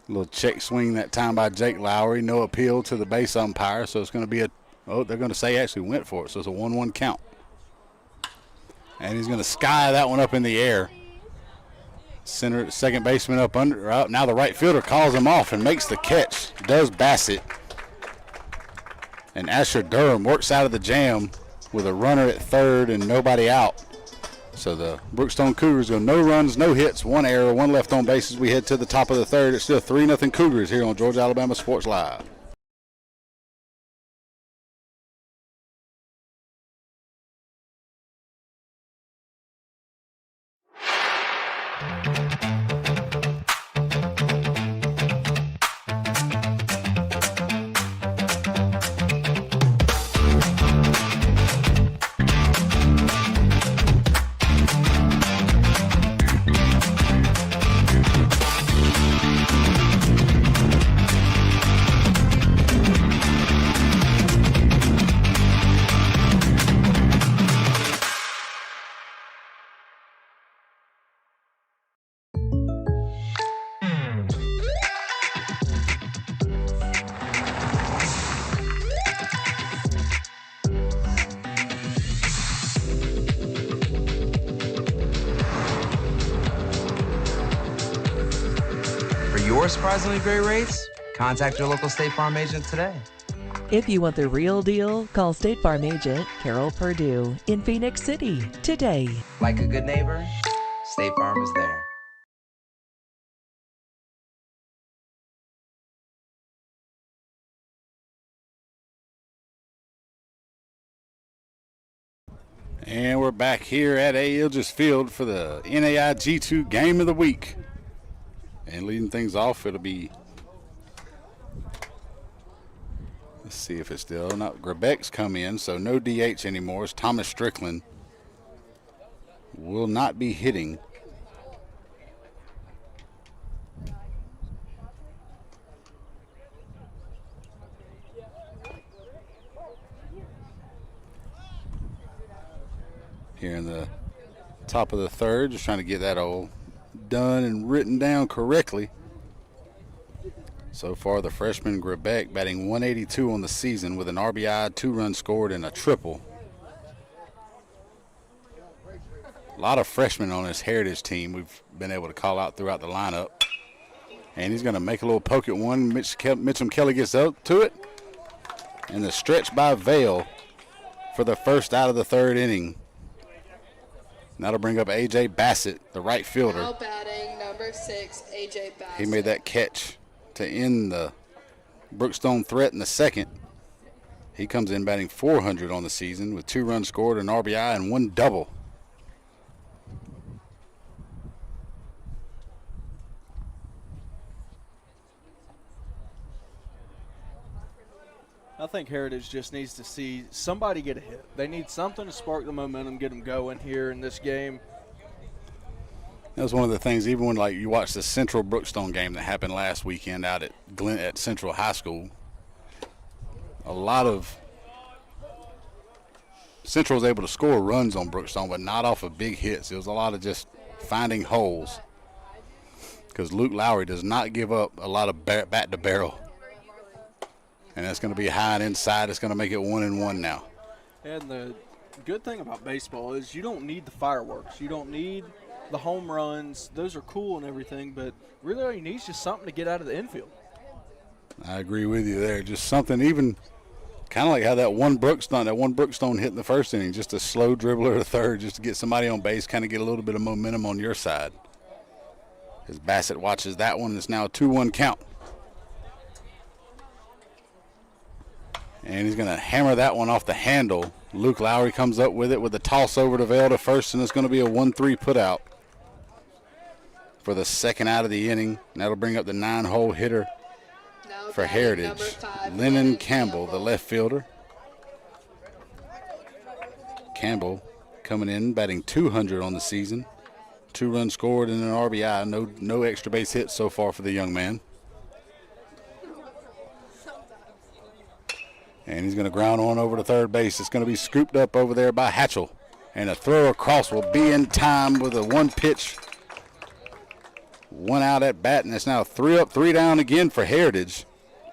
A little check swing that time by Jake Lowry. No appeal to the base umpire, so it's going to be they're going to say he actually went for it, so it's a 1-1 count. And he's going to sky that one up in the air. Second baseman up under. Now the right fielder calls him off and makes the catch. Does Bassett. And Asher Durham works out of the jam with a runner at third and nobody out. So the Brookstone Cougars go no runs, no hits, 1 error, 1 left on base as we head to the top of the third. It's still 3-0 Cougars here on Georgia Alabama Sports Live. Your surprisingly great rates? Contact your local State Farm agent today. If you want the real deal, call State Farm agent Carol Purdue in Phoenix City today. Like a good neighbor, State Farm is there. And we're back here at A. Ilges Field for the NAI G2 Game of the Week. And leading things off, it'll be, let's see if it's still, not, Grebeck's come in, so no DH anymore. It's Thomas Strickland. Will not be hitting. Here in the top of the third, just trying to get that all done and written down correctly. So far, the freshman Grebeck batting 182 on the season with an RBI, 2 runs scored, and a triple. A lot of freshmen on this Heritage team we've been able to call out throughout the lineup. And he's going to make a little poke at one. Mitchum Kelly gets up to it. And the stretch by Vale for the first out of the third inning. That'll bring up A.J. Bassett, the right fielder. Now batting number 6, A.J. Bassett. He made that catch to end the Brookstone threat in the second. He comes in batting .400 on the season with 2 runs scored, an RBI, and 1 double. I think Heritage just needs to see somebody get a hit. They need something to spark the momentum, get them going here in this game. That was one of the things, even when you watch the Central Brookstone game that happened last weekend out at Central High School. A lot of Central was able to score runs on Brookstone, but not off of big hits. It was a lot of just finding holes, because Luke Lowry does not give up a lot of bat to barrel. And that's going to be high and inside. It's going to make it 1-1 now. And the good thing about baseball is you don't need the fireworks. You don't need the home runs. Those are cool and everything, but really all you need is just something to get out of the infield. I agree with you there. Just something, even kind of like how that one Brookstone hit in the first inning, just a slow dribbler to third just to get somebody on base, kind of get a little bit of momentum on your side. As Bassett watches that one, it's now a 2-1 count. And he's going to hammer that one off the handle. Luke Lowry comes up with it with a toss over to Vale to first, and it's going to be a 1-3 put out for the second out of the inning. And that'll bring up the 9-hole hitter, for batting number Heritage. 5, Lennon Campbell, the left fielder. Campbell coming in, batting 200 on the season. 2 runs scored and an RBI. No extra base hits so far for the young man. And he's going to ground on over to third base. It's going to be scooped up over there by Hatchell. And a throw across will be in time with a 1 pitch. 1 out at bat, and it's now 3 up, 3 down again for Heritage.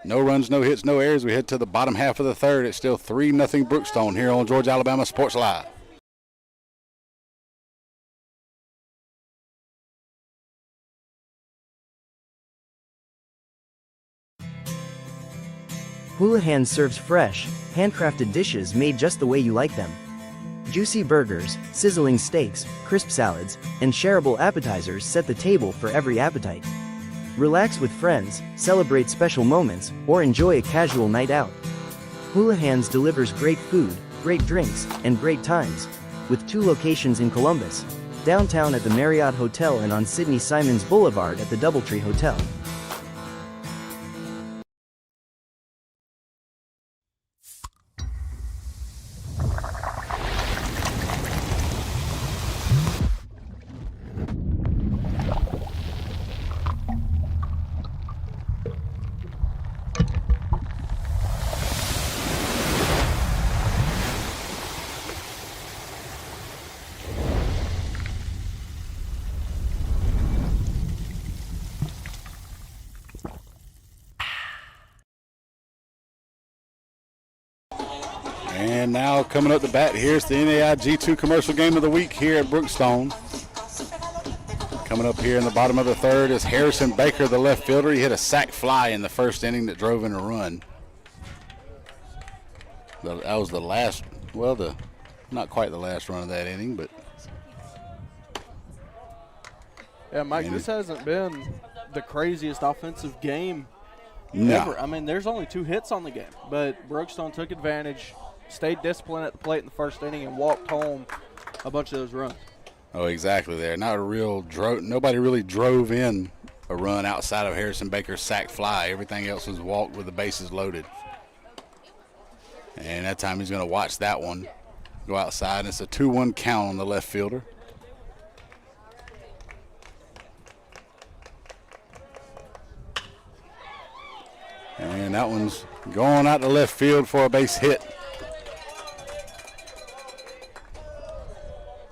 No runs, no hits, no errors. We head to the bottom half of the third. It's still 3-0 Brookstone here on Georgia Alabama Sports Live. Houlihan serves fresh, handcrafted dishes made just the way you like them. Juicy burgers, sizzling steaks, crisp salads, and shareable appetizers set the table for every appetite. Relax with friends, celebrate special moments, or enjoy a casual night out. Houlihan's delivers great food, great drinks, and great times, with 2 locations in Columbus, downtown at the Marriott Hotel and on Sidney Simons Boulevard at the Doubletree Hotel. And now coming up to bat, here's the NAI G2 commercial game of the week here at Brookstone. Coming up here in the bottom of the third is Harrison Baker, the left fielder. He hit a sac fly in the first inning that drove in a run. That was the last, well, not quite the last run of that inning, but. Yeah, Mike, this hasn't been the craziest offensive game No. ever. I mean, there's only 2 hits on the game, but Brookstone took advantage, stayed disciplined at the plate in the first inning, and walked home a bunch of those runs. Oh, exactly there. Not a real nobody really drove in a run outside of Harrison Baker's sac fly. Everything else was walked with the bases loaded. And that time he's going to watch that one go outside. It's a 2-1 count on the left fielder. And that one's going out to left field for a base hit.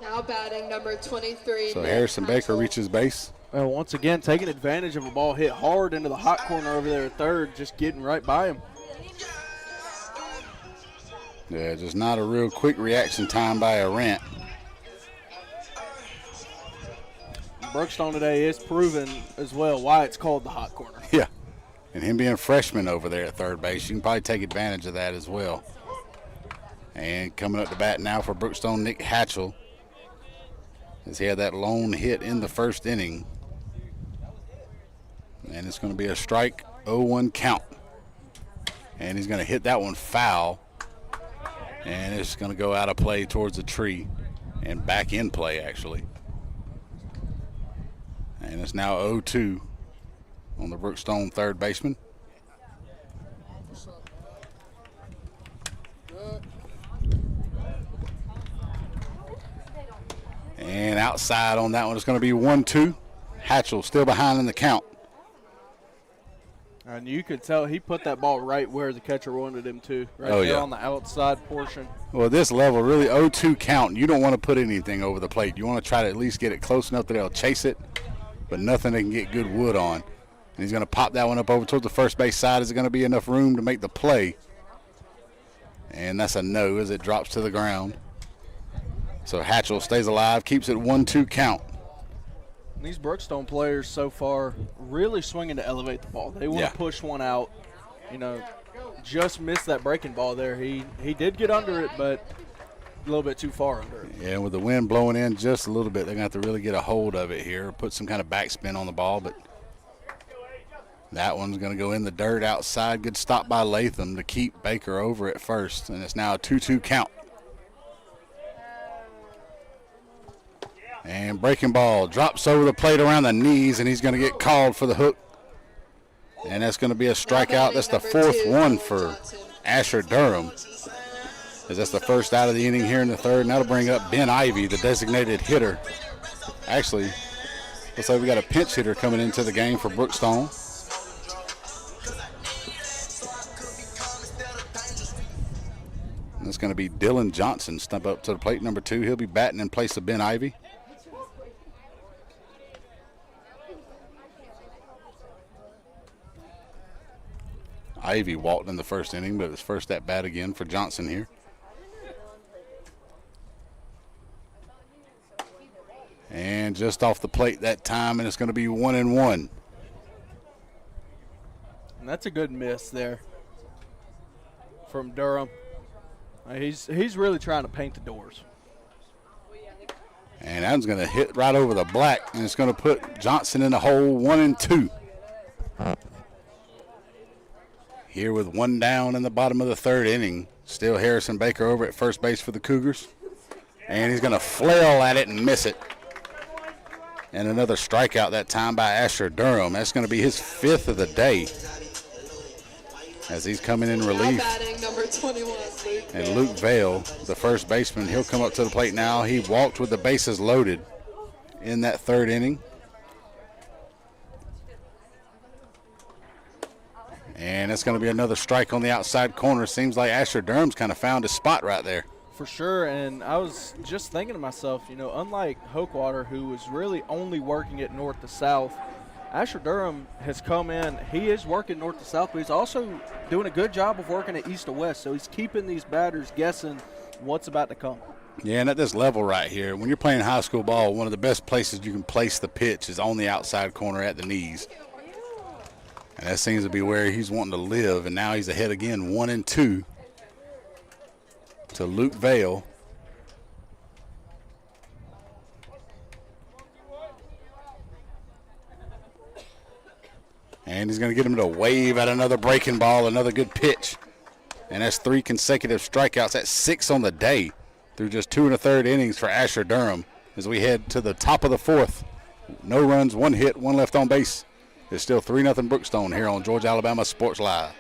Now batting number 23. So Nick Harrison Baker Hatchell. reaches base. Well, once again, taking advantage of a ball hit hard into the hot corner over there at third, just getting right by him. Yeah, just not a real quick reaction time by Arant. Brookstone today is proven as well why it's called the hot corner. Yeah. And him being a freshman over there at third base, you can probably take advantage of that as well. And coming up to bat now for Brookstone, Nick Hatchell, as he had that lone hit in the first inning. And it's going to be a strike, 0-1 count. And he's going to hit that one foul. And it's going to go out of play towards the tree and back in play, actually. And it's now 0-2 on the Brookstone third baseman. And outside on that one, it's going to be 1-2. Hatchell still behind in the count. And you could tell he put that ball right where the catcher wanted him to, right Oh, there yeah. on the outside portion. Well, this level, really 0-2 count. You don't want to put anything over the plate. You want to try to at least get it close enough that they'll chase it, but nothing they can get good wood on. And he's going to pop that one up over towards the first base side. Is it going to be enough room to make the play? And that's a no as it drops to the ground. So Hatchell stays alive, keeps it 1-2 count. And these Brookstone players so far really swinging to elevate the ball. They want Yeah. to push one out. You know, just missed that breaking ball there. He did get under it, but a little bit too far under it. Yeah, with the wind blowing in just a little bit, they're going to have to really get a hold of it here, put some kind of backspin on the ball, but that one's going to go in the dirt outside. Good stop by Latham to keep Baker over at first, and it's now a 2-2 count. And breaking ball drops over the plate around the knees, and he's going to get called for the hook. And that's going to be a strikeout. That's the fourth one for Asher Durham, as that's the first out of the inning here in the third. And that'll bring up Ben Ivy, the designated hitter. Actually, looks like we got a pinch hitter coming into the game for Brookstone. And it's going to be Dylan Johnson, step up to the plate, number 2. He'll be batting in place of Ben Ivy. Ivy walked in the first inning, but it's first at bat again for Johnson here. And just off the plate that time, and it's going to be 1-1. And that's a good miss there from Durham. He's really trying to paint the doors. And that one's going to hit right over the black, and it's going to put Johnson in the hole, 1-2. Here with one down in the bottom of the third inning. Still Harrison Baker over at first base for the Cougars. And he's going to flail at it and miss it. And another strikeout that time by Asher Durham. That's going to be his 5th of the day, as he's coming in relief. Batting number 21, And Luke Vale, the first baseman, he'll come up to the plate now. He walked with the bases loaded in that third inning. And it's going to be another strike on the outside corner. Seems like Asher Durham's kind of found his spot right there. For sure, and I was just thinking to myself, unlike Hokewater, who was really only working it north to south, Asher Durham has come in. He is working north to south, but he's also doing a good job of working it east to west. So he's keeping these batters guessing what's about to come. Yeah, and at this level right here, when you're playing high school ball, one of the best places you can place the pitch is on the outside corner at the knees. And that seems to be where he's wanting to live. And now he's ahead again, 1-2 to Luke Vale. And he's going to get him to wave at another breaking ball, another good pitch. And that's 3 consecutive strikeouts. That's 6 on the day through just 2 1/3 innings for Asher Durham as we head to the top of the 4th. No runs, 1 hit, 1 left on base. It's still 3-0 Brookstone here on Georgia Alabama Sports Live.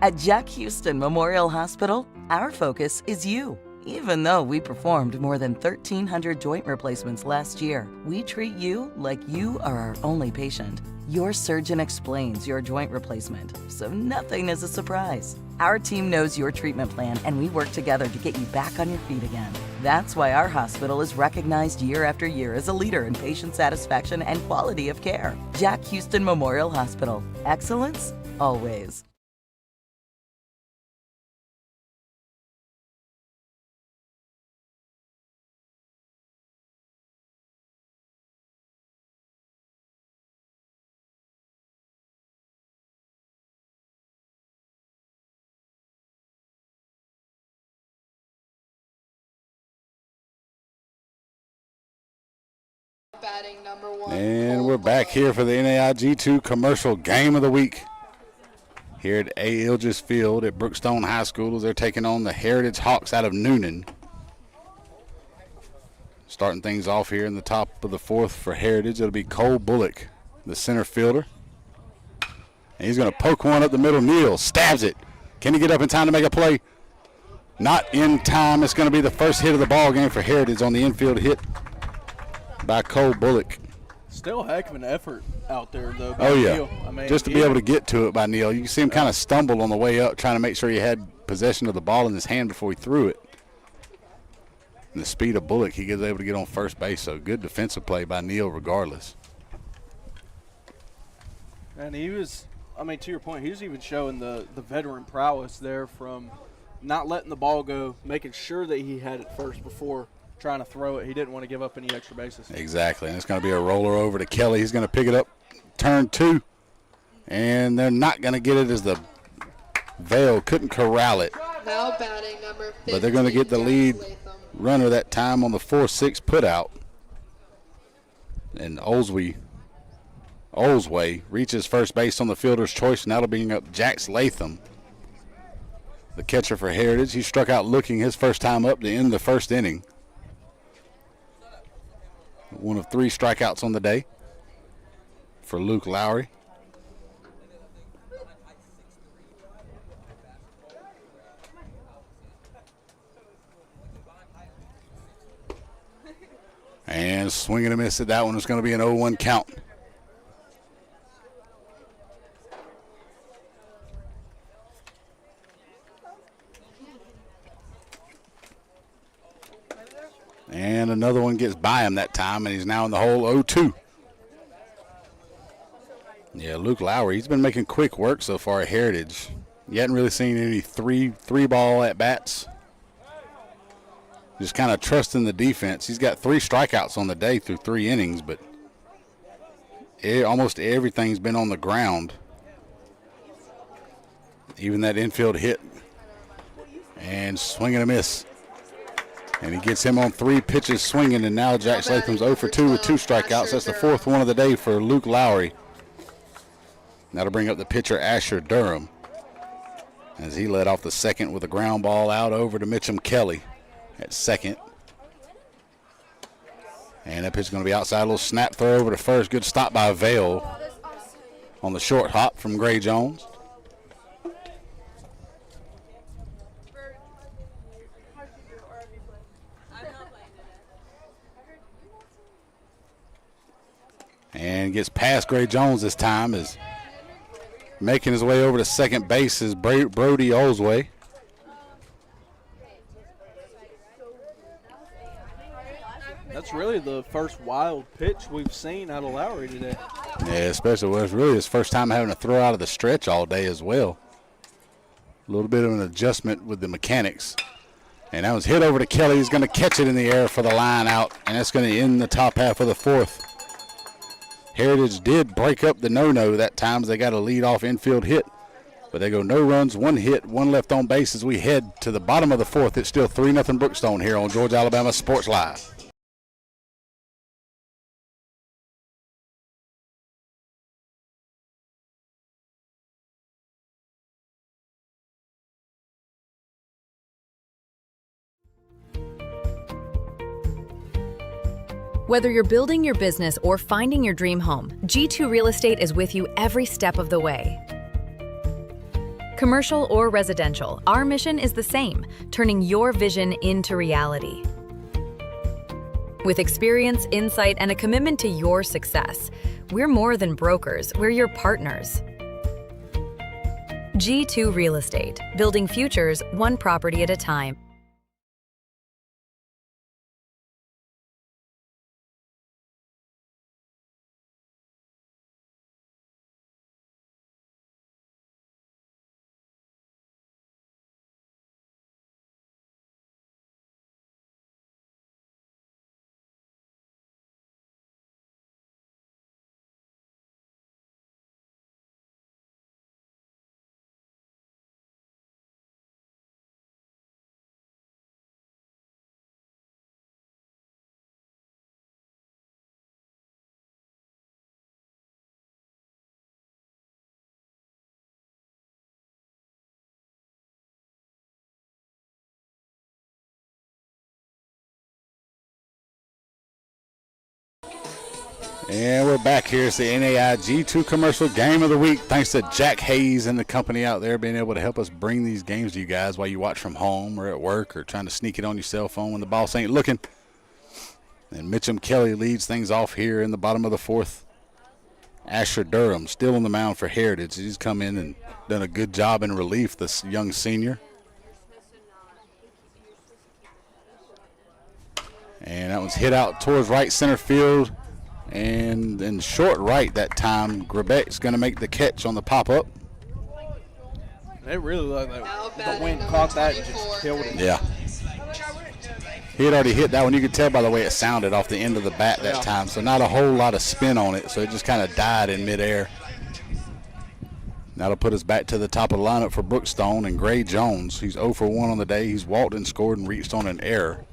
At Jack Houston Memorial Hospital, our focus is you. Even though we performed more than 1,300 joint replacements last year, we treat you like you are our only patient. Your surgeon explains your joint replacement, so nothing is a surprise. Our team knows your treatment plan, and we work together to get you back on your feet again. That's why our hospital is recognized year after year as a leader in patient satisfaction and quality of care. Jack Houston Memorial Hospital. Excellence, always. Batting number 1. And we're back here for the NAIG2 commercial game of the week here at A. Ilges Field at Brookstone High School as they're taking on the Heritage Hawks out of Noonan. Starting things off here in the top of the 4th for Heritage, it'll be Cole Bullock, the center fielder. And he's going to poke one up the middle. Neal stabs it. Can he get up in time to make a play? Not in time. It's going to be the first hit of the ball game for Heritage on the infield hit by Cole Bullock. Still a heck of an effort out there, though. Oh, yeah. Neal. I mean, just to be able to get to it by Neal. You can see him kind of stumble on the way up, trying to make sure he had possession of the ball in his hand before he threw it. And the speed of Bullock, he was able to get on first base. So good defensive play by Neal regardless. And he was, to your point, he was even showing the veteran prowess there from not letting the ball go, making sure that he had it first before trying to throw it. He didn't want to give up any extra bases. Exactly, and it's going to be a roller over to Kelly. He's going to pick it up, turn 2, and they're not going to get it as the Vail couldn't corral it. Now batting number 15, But they're going to get the lead runner that time on the 4-6 putout. And Olsway reaches first base on the fielder's choice, and that'll bring up Jax Latham, the catcher for Heritage. He struck out looking his first time up to end the first inning. One of 3 strikeouts on the day for Luke Lowry. And swing and a miss at that one. It's going to be an 0-1 count. And another one gets by him that time, and he's now in the hole 0-2. Yeah, Luke Lowry, he's been making quick work so far at Heritage. You hadn't really seen any three ball at bats. Just kind of trusting the defense. He's got 3 strikeouts on the day through 3 innings, but almost everything's been on the ground. Even that infield hit. And swing and a miss. And he gets him on 3 pitches swinging, and now Jack Latham's 0 for 2 with 2 strikeouts. That's the 4th one of the day for Luke Lowry. That'll bring up the pitcher Asher Durham as he led off the second with a ground ball out over to Mitchum Kelly at second. And that pitch is going to be outside. A little snap throw over to first. Good stop by Vail on the short hop from Gray Jones. And gets past Gray Jones this time. Is making his way over to second base is Brody Olsway. That's really the first wild pitch we've seen out of Lowry today. Yeah, especially when it's really his first time having to throw out of the stretch all day as well. A little bit of an adjustment with the mechanics. And that was hit over to Kelly. He's going to catch it in the air for the line out, and that's going to end the top half of the 4th. Heritage did break up the no-no that time as they got a lead-off infield hit. But they go no runs, 1 hit, 1 left on base as we head to the bottom of the 4th. It's still 3-0 Brookstone here on Georgia Alabama Sports Live. Whether you're building your business or finding your dream home, G2 Real Estate is with you every step of the way. Commercial or residential, our mission is the same, turning your vision into reality. With experience, insight, and a commitment to your success, we're more than brokers, we're your partners. G2 Real Estate, building futures one property at a time. And we're back here. It's the NAI G2 Commercial Game of the Week. Thanks to Jack Hayes and the company out there being able to help us bring these games to you guys while you watch from home or at work or trying to sneak it on your cell phone when the boss ain't looking. And Mitchum Kelly leads things off here in the bottom of the 4th. Asher Durham still on the mound for Heritage. He's come in and done a good job in relief, this young senior. And that one's hit out towards right center field. And in short right that time, Grabet's going to make the catch on the pop-up. It really looked like the wind caught that and just killed it. Yeah. He had already hit that one. You could tell by the way it sounded off the end of the bat that Yeah. time. So not a whole lot of spin on it. So it just kind of died in midair. That'll put us back to the top of the lineup for Brookstone and Gray Jones. He's 0 for 1 on the day. He's walked and scored and reached on an error.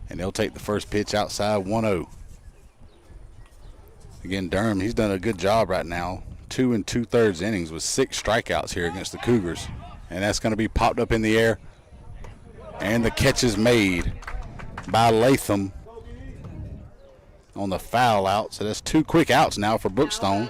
And they'll take the first pitch outside 1-0. Again, Durham, he's done a good job right now. 2 2/3 innings with 6 strikeouts here against the Cougars. And that's going to be popped up in the air. And the catch is made by Latham on the foul out. So that's 2 quick outs now for Brookstone.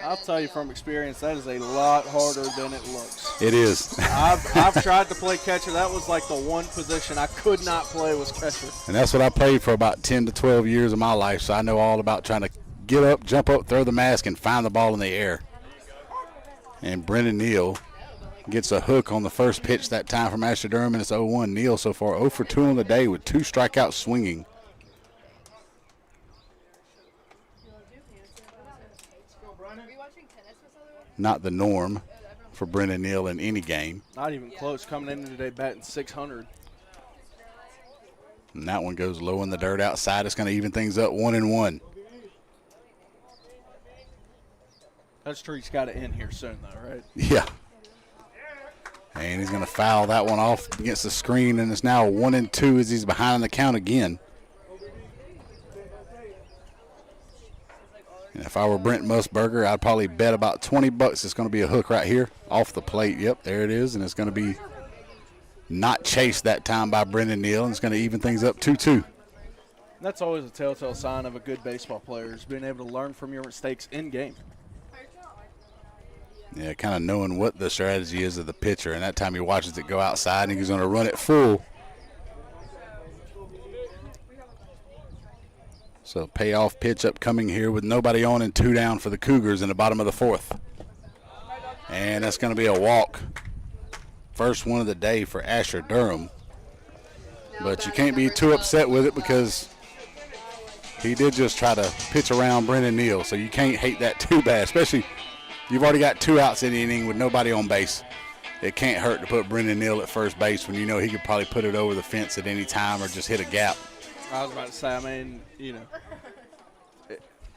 I'll tell you from experience, that is a lot harder than it looks. It is. I've tried to play catcher. That was like the one position I could not play was catcher. And that's what I played for about 10 to 12 years of my life. So I know all about trying to get up, jump up, throw the mask, and find the ball in the air. And Brendan Neal gets a hook on the first pitch that time from Asher Durham, and it's 0-1. Neal so far 0 for 2 on the day with 2 strikeouts swinging. Not the norm for Brendan Neal in any game. Not even close, coming in today batting .600. And that one goes low in the dirt outside. It's going to even things up 1-1. That streak's got to end here soon, though, right? Yeah. And he's going to foul that one off against the screen, and it's now 1-2 as he's behind the count again. And if I were Brent Musburger, I'd probably bet about $20 it's going to be a hook right here off the plate. Yep, there it is, and it's going to be not chased that time by Brendan Neal, and it's going to even things up 2-2. That's always a telltale sign of a good baseball player, is being able to learn from your mistakes in game. Yeah, kind of knowing what the strategy is of the pitcher, and that time he watches it go outside, and he's going to run it full. So payoff pitch upcoming here with nobody on and 2 down for the Cougars in the bottom of the 4th. And that's going to be a walk. First one of the day for Asher Durham. But you can't be too upset with it because he did just try to pitch around Brendan Neal. So you can't hate that too bad, especially you've already got 2 outs in the inning with nobody on base. It can't hurt to put Brendan Neal at first base when you know he could probably put it over the fence at any time or just hit a gap. I was about to say, I mean, you know,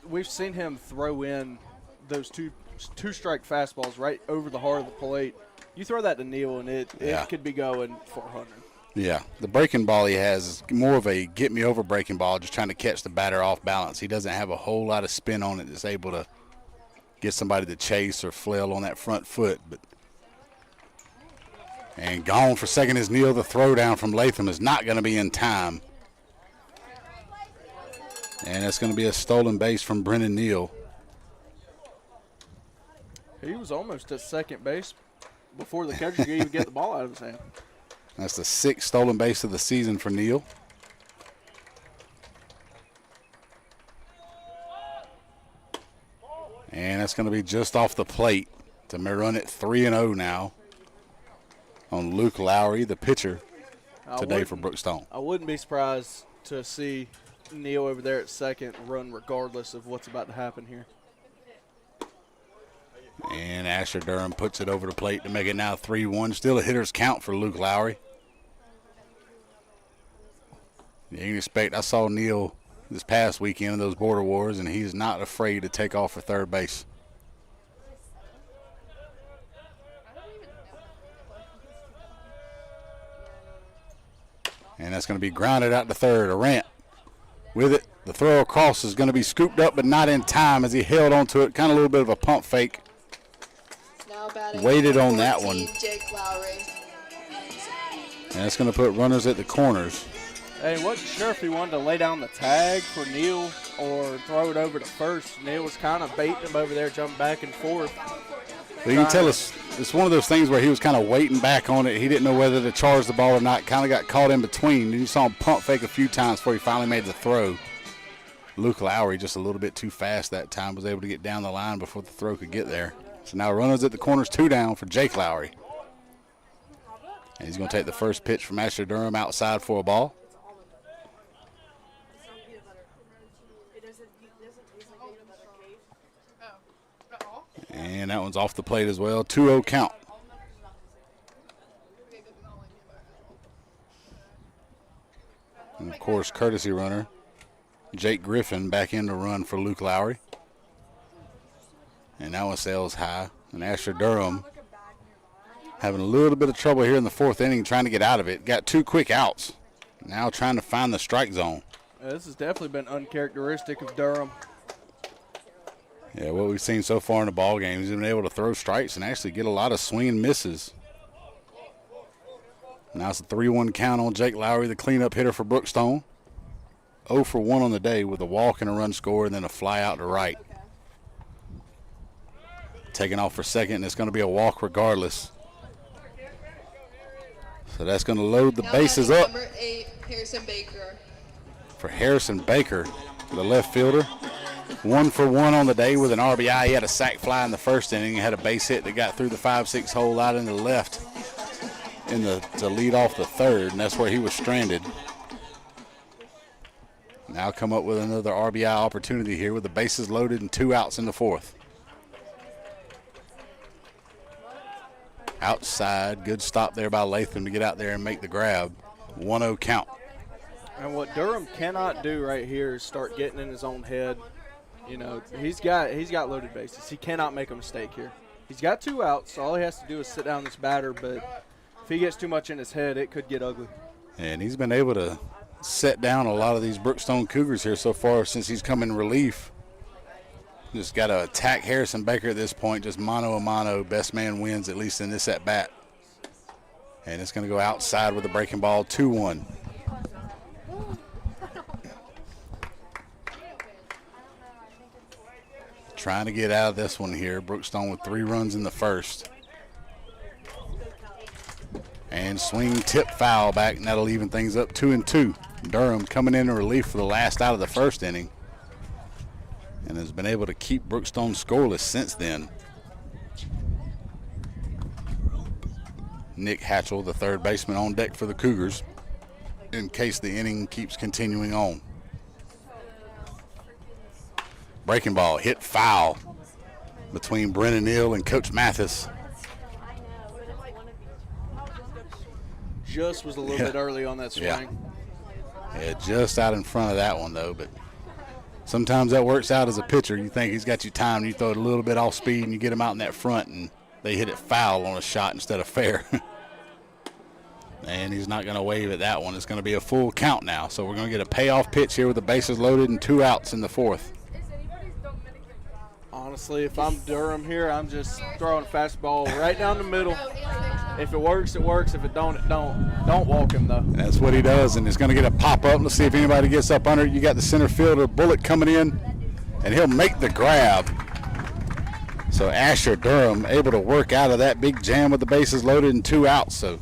we've seen him throw in those two-strike fastballs right over the heart of the plate. You throw that to Neal, and it could be going 400. Yeah, the breaking ball he has is more of a get-me-over breaking ball, just trying to catch the batter off balance. He doesn't have a whole lot of spin on it that's able to get somebody to chase or flail on that front foot. And gone for second is Neal. The throw down from Latham is not going to be in time. And it's going to be a stolen base from Brendan Neal. He was almost at second base before the catcher could even get the ball out of his hand. That's the 6th stolen base of the season for Neal. And that's going to be just off the plate to run it 3-0 now on Luke Lowry, the pitcher today for Brookstone. I wouldn't be surprised to see Neal over there at second run regardless of what's about to happen here. And Asher Durham puts it over the plate to make it now 3-1. Still a hitter's count for Luke Lowry. You can expect, I saw Neal this past weekend in those Border Wars, and he's not afraid to take off for third base. And that's going to be grounded out to third. Arant with it. The throw across is going to be scooped up, but not in time as he held onto it. Kind of a little bit of a pump fake. Waited on that one. Jake Lowry. And that's going to put runners at the corners. Hey, wasn't sure if he wanted to lay down the tag for Neal or throw it over to first. Neal was kind of baiting him over there, jumping back and forth. Well, you can tell us it's one of those things where he was kind of waiting back on it. He didn't know whether to charge the ball or not. Kind of got caught in between. And you saw him pump fake a few times before he finally made the throw. Luke Lowry just a little bit too fast that time, was able to get down the line before the throw could get there. So now runners at the corners, 2 down for Jake Lowry. And he's going to take the first pitch from Asher Durham outside for a ball. And that one's off the plate as well. 2-0 count. And, of course, courtesy runner Jake Griffin back in to run for Luke Lowry. And that one sails high. And Asher Durham having a little bit of trouble here in the fourth inning trying to get out of it. Got 2 quick outs. Now trying to find the strike zone. This has definitely been uncharacteristic of Durham. Yeah, what we've seen so far in the ball game, he's been able to throw strikes and actually get a lot of swing and misses. Now it's a 3-1 count on Jake Lowry, the cleanup hitter for Brookstone. 0 for 1 on the day with a walk and a run scored and then a fly out to right. Taking off for second, and it's going to be a walk regardless. So that's going to load the bases up. Number 8, Harrison Baker. For Harrison Baker, the left fielder. 1 for 1 on the day with an RBI. He had a sac fly in the first inning. He had a base hit that got through the 5-6 hole out into the left to lead off the third, and that's where he was stranded. Now come up with another RBI opportunity here with the bases loaded and 2 outs in the fourth. Outside, good stop there by Latham to get out there and make the grab. 1-0 count. And what Durham cannot do right here is start getting in his own head. You know, he's got loaded bases. He cannot make a mistake here. He's got 2 outs, so all he has to do is sit down this batter, but if he gets too much in his head, it could get ugly. And he's been able to set down a lot of these Brookstone Cougars here so far since he's come in relief. Just got to attack Harrison Baker at this point, just mano a mano. Best man wins, at least in this at-bat. And it's going to go outside with the breaking ball, 2-1. Trying to get out of this one here. Brookstone with 3 runs in the first. And swing tip foul back, and that'll even things up 2-2. Durham coming in relief for the last out of the first inning and has been able to keep Brookstone scoreless since then. Nick Hatchell, the third baseman, on deck for the Cougars in case the inning keeps continuing on. Breaking ball hit foul between Brennan Neal and Coach Mathis. Just was a little bit early on that swing. Yeah, just out in front of that one, though. But sometimes that works out as a pitcher. You think he's got you timed, you throw it a little bit off speed, and you get him out in that front, and they hit it foul on a shot instead of fair. And he's not going to wave at that one. It's going to be a full count now. So we're going to get a payoff pitch here with the bases loaded and 2 outs in the fourth. Honestly, if I'm Durham here, I'm just throwing a fastball right down the middle. If it works, it works. If it don't, it don't. Don't walk him, though. That's what he does, and he's going to get a pop-up. Let's see if anybody gets up under it. You got the center fielder, Bullock, coming in, and he'll make the grab. So Asher Durham able to work out of that big jam with the bases loaded and 2 outs. So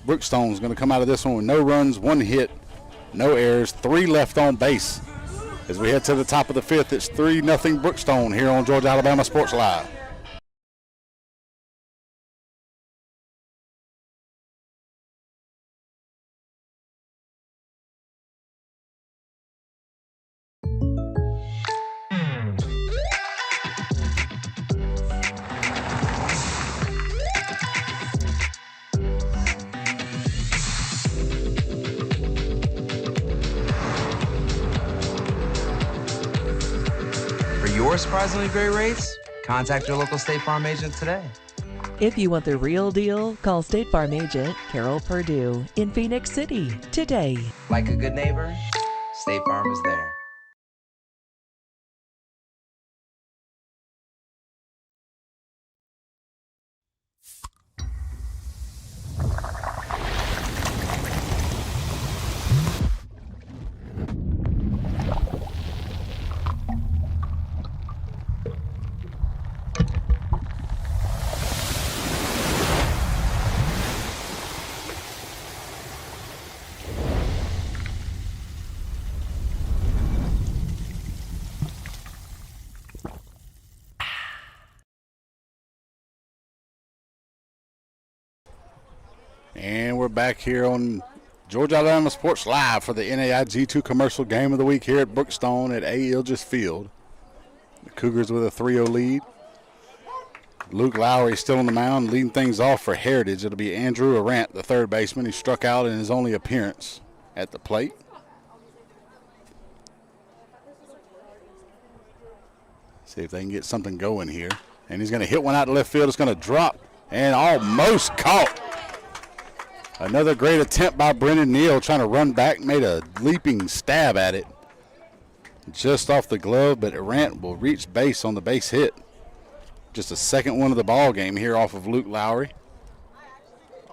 Brookstone's going to come out of this one with no runs, 1 hit, no errors, 3 left on base. As we head to the top of the fifth, it's 3-0 Brookstone here on Georgia Alabama Sports Live. Your surprisingly great rates? Contact your local State Farm agent today. If you want the real deal, call State Farm agent Carol Purdue in Phoenix City today. Like a good neighbor, State Farm is there. And we're back here on Georgia Alabama Sports Live for the NAIG2 commercial game of the week here at Brookstone at A. Ilgis Field. The Cougars with a 3-0 lead. Luke Lowry still on the mound, leading things off for Heritage. It'll be Andrew Arant, the third baseman. He struck out in his only appearance at the plate. See if they can get something going here. And he's going to hit one out to left field. It's going to drop and almost caught. Another great attempt by Brendan Neal trying to run back, made a leaping stab at it. Just off the glove, but Durant will reach base on the base hit. Just a second one of the ball game here off of Luke Lowry.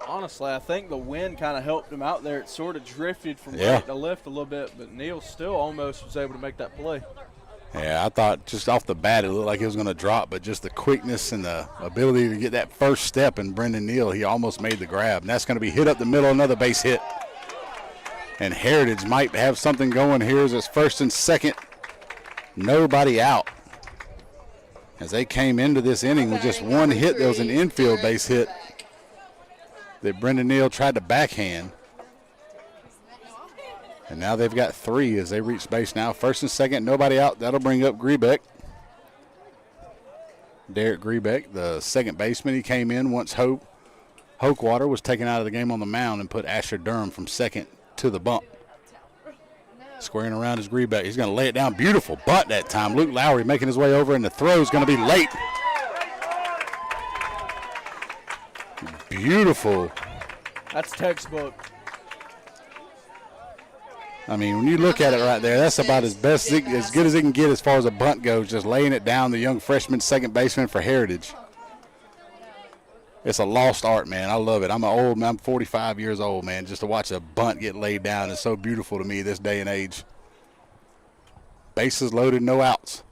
Honestly, I think the wind kind of helped him out there. It sort of drifted from Yeah. right to left a little bit, but Neal still almost was able to make that play. Yeah, I thought just off the bat it looked like it was going to drop, but just the quickness and the ability to get that first step in Brendan Neal, he almost made the grab. And that's going to be hit up the middle, another base hit. And Heritage might have something going here as it's first and second. Nobody out. As they came into this inning with just one hit, there was an infield base hit that Brendan Neal tried to backhand. And now they've got 3 as they reach base now. First and second, nobody out. That'll bring up Grebeck. Derek Grebeck, the second baseman. He came in once Hokewater was taken out of the game on the mound and put Asher Durham from second to the bump. Squaring around is Grebeck. He's going to lay it down. Beautiful bunt that time. Luke Lowry making his way over, and the throw is going to be late. Beautiful. That's textbook. I mean, when you look at it right there, that's about as good as it can get as far as a bunt goes, just laying it down, the young freshman second baseman for Heritage. It's a lost art, man. I love it. I'm 45 years old, man. Just to watch a bunt get laid down is so beautiful to me this day and age. Bases loaded, no outs.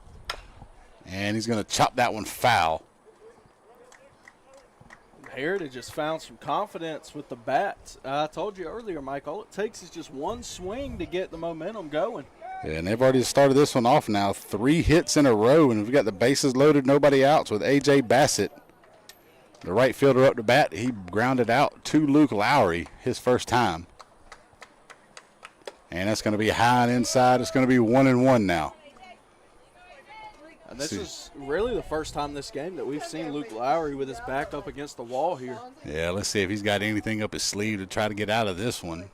And he's going to chop that one foul. Heritage just found some confidence with the bat. I told you earlier, Mike, all it takes is just one swing to get the momentum going. Yeah, and they've already started this one off now. 3 hits in a row, and we've got the bases loaded, nobody outs with A.J. Bassett. The right fielder up to bat. He grounded out to Luke Lowry his first time. And that's going to be high and inside. It's going to be 1-1 now. And this is really the first time this game that we've seen Luke Lowry with his back up against the wall here. Yeah, let's see if he's got anything up his sleeve to try to get out of this one.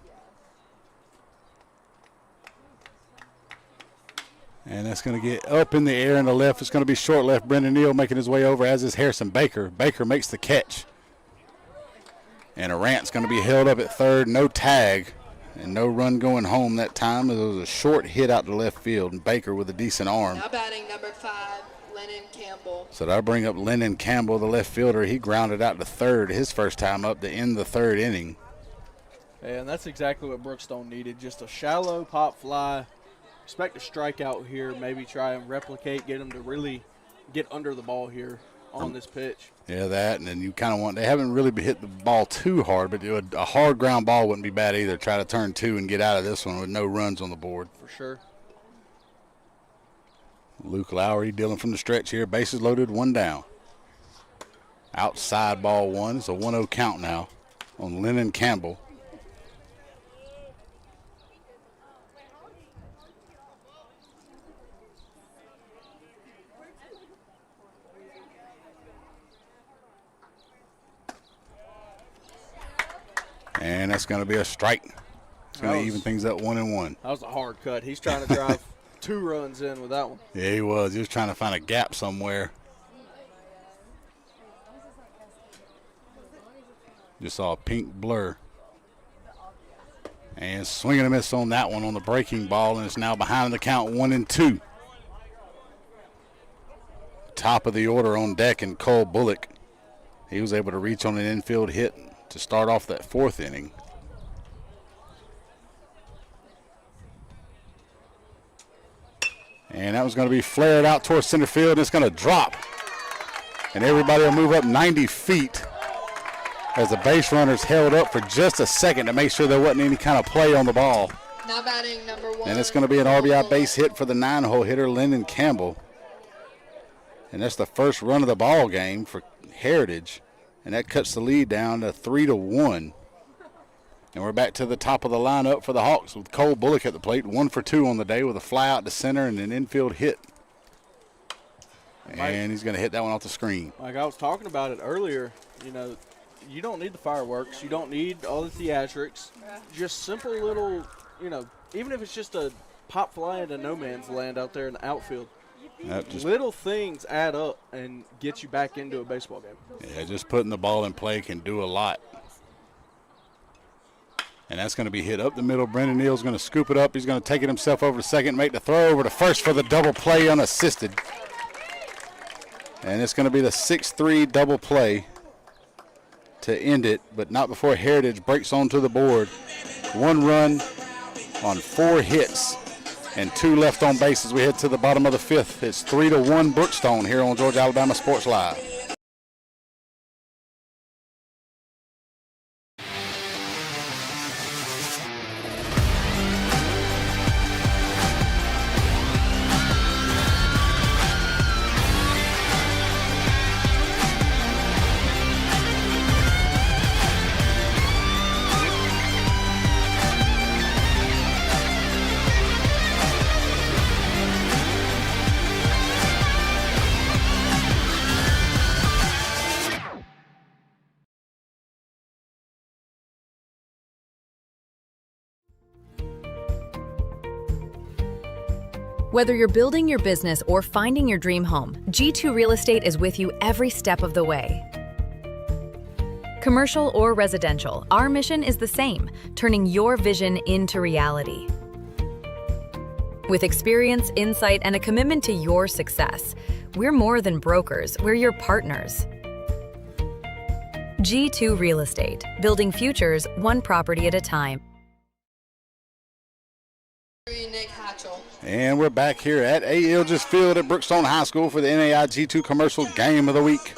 And that's going to get up in the air in the left. It's going to be short left. Brendan Neal making his way over, as is Harrison Baker. Baker makes the catch. And Arant's going to be held up at third. No tag and no run going home that time. It was a short hit out to left field, and Baker with a decent arm. Now batting number 5, Lennon Campbell. So that'll bring up Lennon Campbell, the left fielder. He grounded out to third his first time up to end the third inning. And that's exactly what Brookstone needed, just a shallow pop fly. Expect a strikeout here, maybe try and replicate, get them to really get under the ball here on this pitch. Yeah, that, and then you kind of want, they haven't really hit the ball too hard, but a hard ground ball wouldn't be bad either. Try to turn 2 and get out of this one with no runs on the board. For sure. Luke Lowry dealing from the stretch here. Bases loaded, 1 down. Outside ball 1. It's a 1-0 count now on Lennon Campbell. And that's going to be a strike. It's going to even things up 1-1. That was a hard cut. He's trying to drive 2 runs in with that one. Yeah, he was. He was trying to find a gap somewhere. Just saw a pink blur. And swinging a miss on that one on the breaking ball, and it's now behind the count 1-2. Top of the order on deck, and Cole Bullock. He was able to reach on an infield hit to start off that 4th inning. And that was going to be flared out towards center field, and it's going to drop. And everybody will move up 90 feet as the base runners held up for just a second to make sure there wasn't any kind of play on the ball. Now batting number 1. And it's going to be an RBI base hit for the 9-hole hitter, Lennon Campbell. And that's the first run of the ball game for Heritage. And that cuts the lead down to 3-1. And we're back to the top of the lineup for the Hawks with Cole Bullock at the plate. 1 for 2 on the day with a fly out to center and an infield hit. And he's going to hit that one off the screen. Like I was talking about it earlier, you know, you don't need the fireworks. You don't need all the theatrics. Just simple little, you know, even if it's just a pop fly into no man's land out there in the outfield, Little things add up and get you back into a baseball game. Yeah, just putting the ball in play can do a lot. And that's going to be hit up the middle. Brendan Neal's going to scoop it up. He's going to take it himself over to second, make the throw over to first for the double play unassisted. And it's going to be the 6-3 double play to end it, but not before Heritage breaks onto the board. 1 run on 4 hits and 2 left on base as we head to the bottom of the 5th. It's 3-1 Brookstone here on Georgia Alabama Sports Live. Whether you're building your business or finding your dream home, G2 Real Estate is with you every step of the way. Commercial or residential, our mission is the same, turning your vision into reality. With experience, insight, and a commitment to your success, we're more than brokers, we're your partners. G2 Real Estate, building futures one property at a time. Nick Hatchell. And we're back here at A. Ilges Field at Brookstone High School for the NAI G2 Commercial Game of the Week,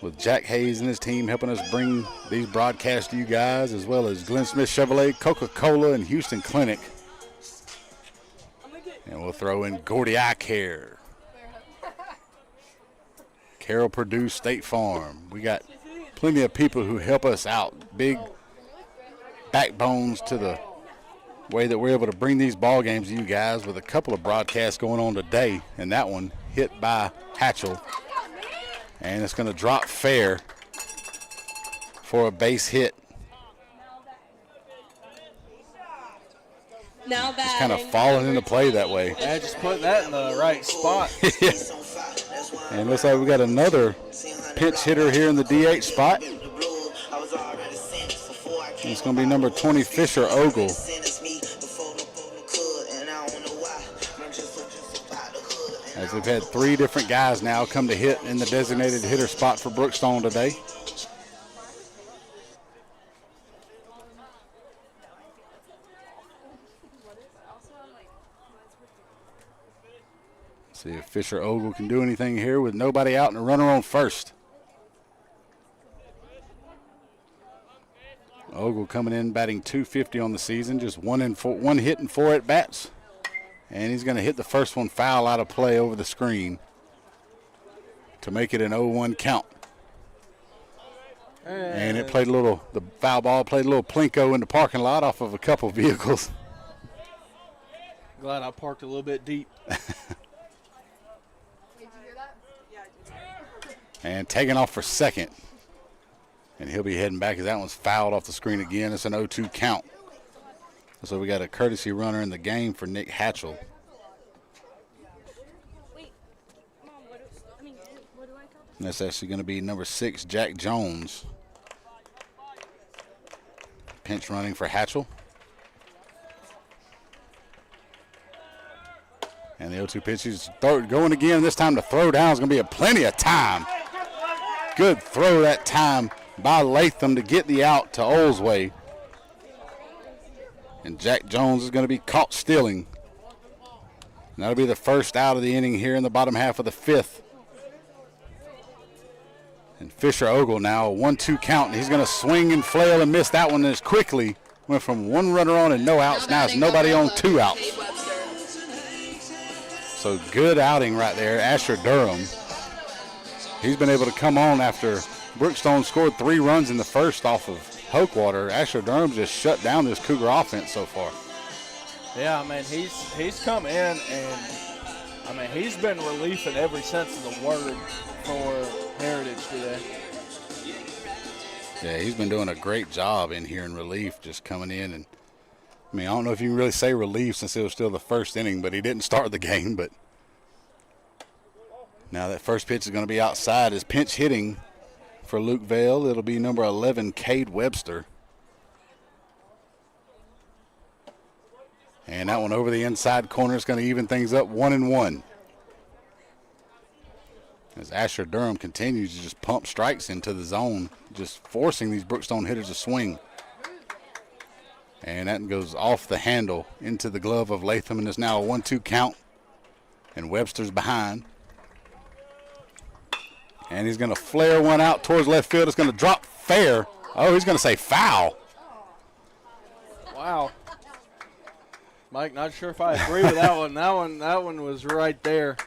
with Jack Hayes and his team helping us bring these broadcasts to you guys, as well as Glenn Smith Chevrolet, Coca-Cola, and Houston Clinic. And we'll throw in Gordy Eye Care, Carroll Purdue State Farm. We got plenty of people who help us out, big backbones to the way that we're able to bring these ball games to you guys, with a couple of broadcasts going on today, and that one hit by Hatchell, and it's going to drop fair for a base hit. Now It's kind of falling into play that way. Yeah, just put that in the right spot. And looks like we got another pinch hitter here in the DH spot. It's going to be number 20, Fisher Ogle. As we've had 3 different guys now come to hit in the designated hitter spot for Brookstone today. See if Fisher Ogle can do anything here with nobody out and a runner on first. Ogle coming in batting .250 on the season, just 1 hit and 4 at bats. And he's going to hit the first one foul out of play over the screen to make it an 0-1 count. And it played the foul ball played a little plinko in the parking lot off of a couple vehicles. Glad I parked a little bit deep. And taking off for second. And he'll be heading back as that one's fouled off the screen again. It's an 0-2 count. So we got a courtesy runner in the game for Nick Hatchell. And that's actually going to be number 6, Jack Jones. Pinch running for Hatchell. And the 0-2 pitch is going again. This time the throw down is going to be plenty of time. Good throw that time by Latham to get the out to Olsway. And Jack Jones is going to be caught stealing. And that'll be the first out of the inning here in the bottom half of the 5th. And Fisher Ogle now, a 1-2 count. And he's going to swing and flail and miss that one as quickly. Went from 1 runner on and no outs. Now it's nobody on, 2 outs. So good outing right there, Asher Durham. He's been able to come on after Brookstone scored 3 runs in the first off of Hokewater. Asher Durham just shut down this Cougar offense so far. Yeah, I mean, he's come in and, I mean, he's been relief in every sense of the word for Heritage today. Yeah, he's been doing a great job in here in relief, just coming in. And I mean, I don't know if you can really say relief since it was still the first inning, but he didn't start the game. But Now that first pitch is going to be outside. Is pinch hitting for Luke Vale. It'll be number 11, Cade Webster. And that one over the inside corner is going to even things up 1-1. As Asher Durham continues to just pump strikes into the zone, just forcing these Brookstone hitters to swing. And that goes off the handle into the glove of Latham, and it's now a 1-2 count. And Webster's behind. And he's going to flare one out towards left field. It's going to drop fair. Oh, he's going to say foul. Wow. Mike, not sure if I agree with that one. That one was right there.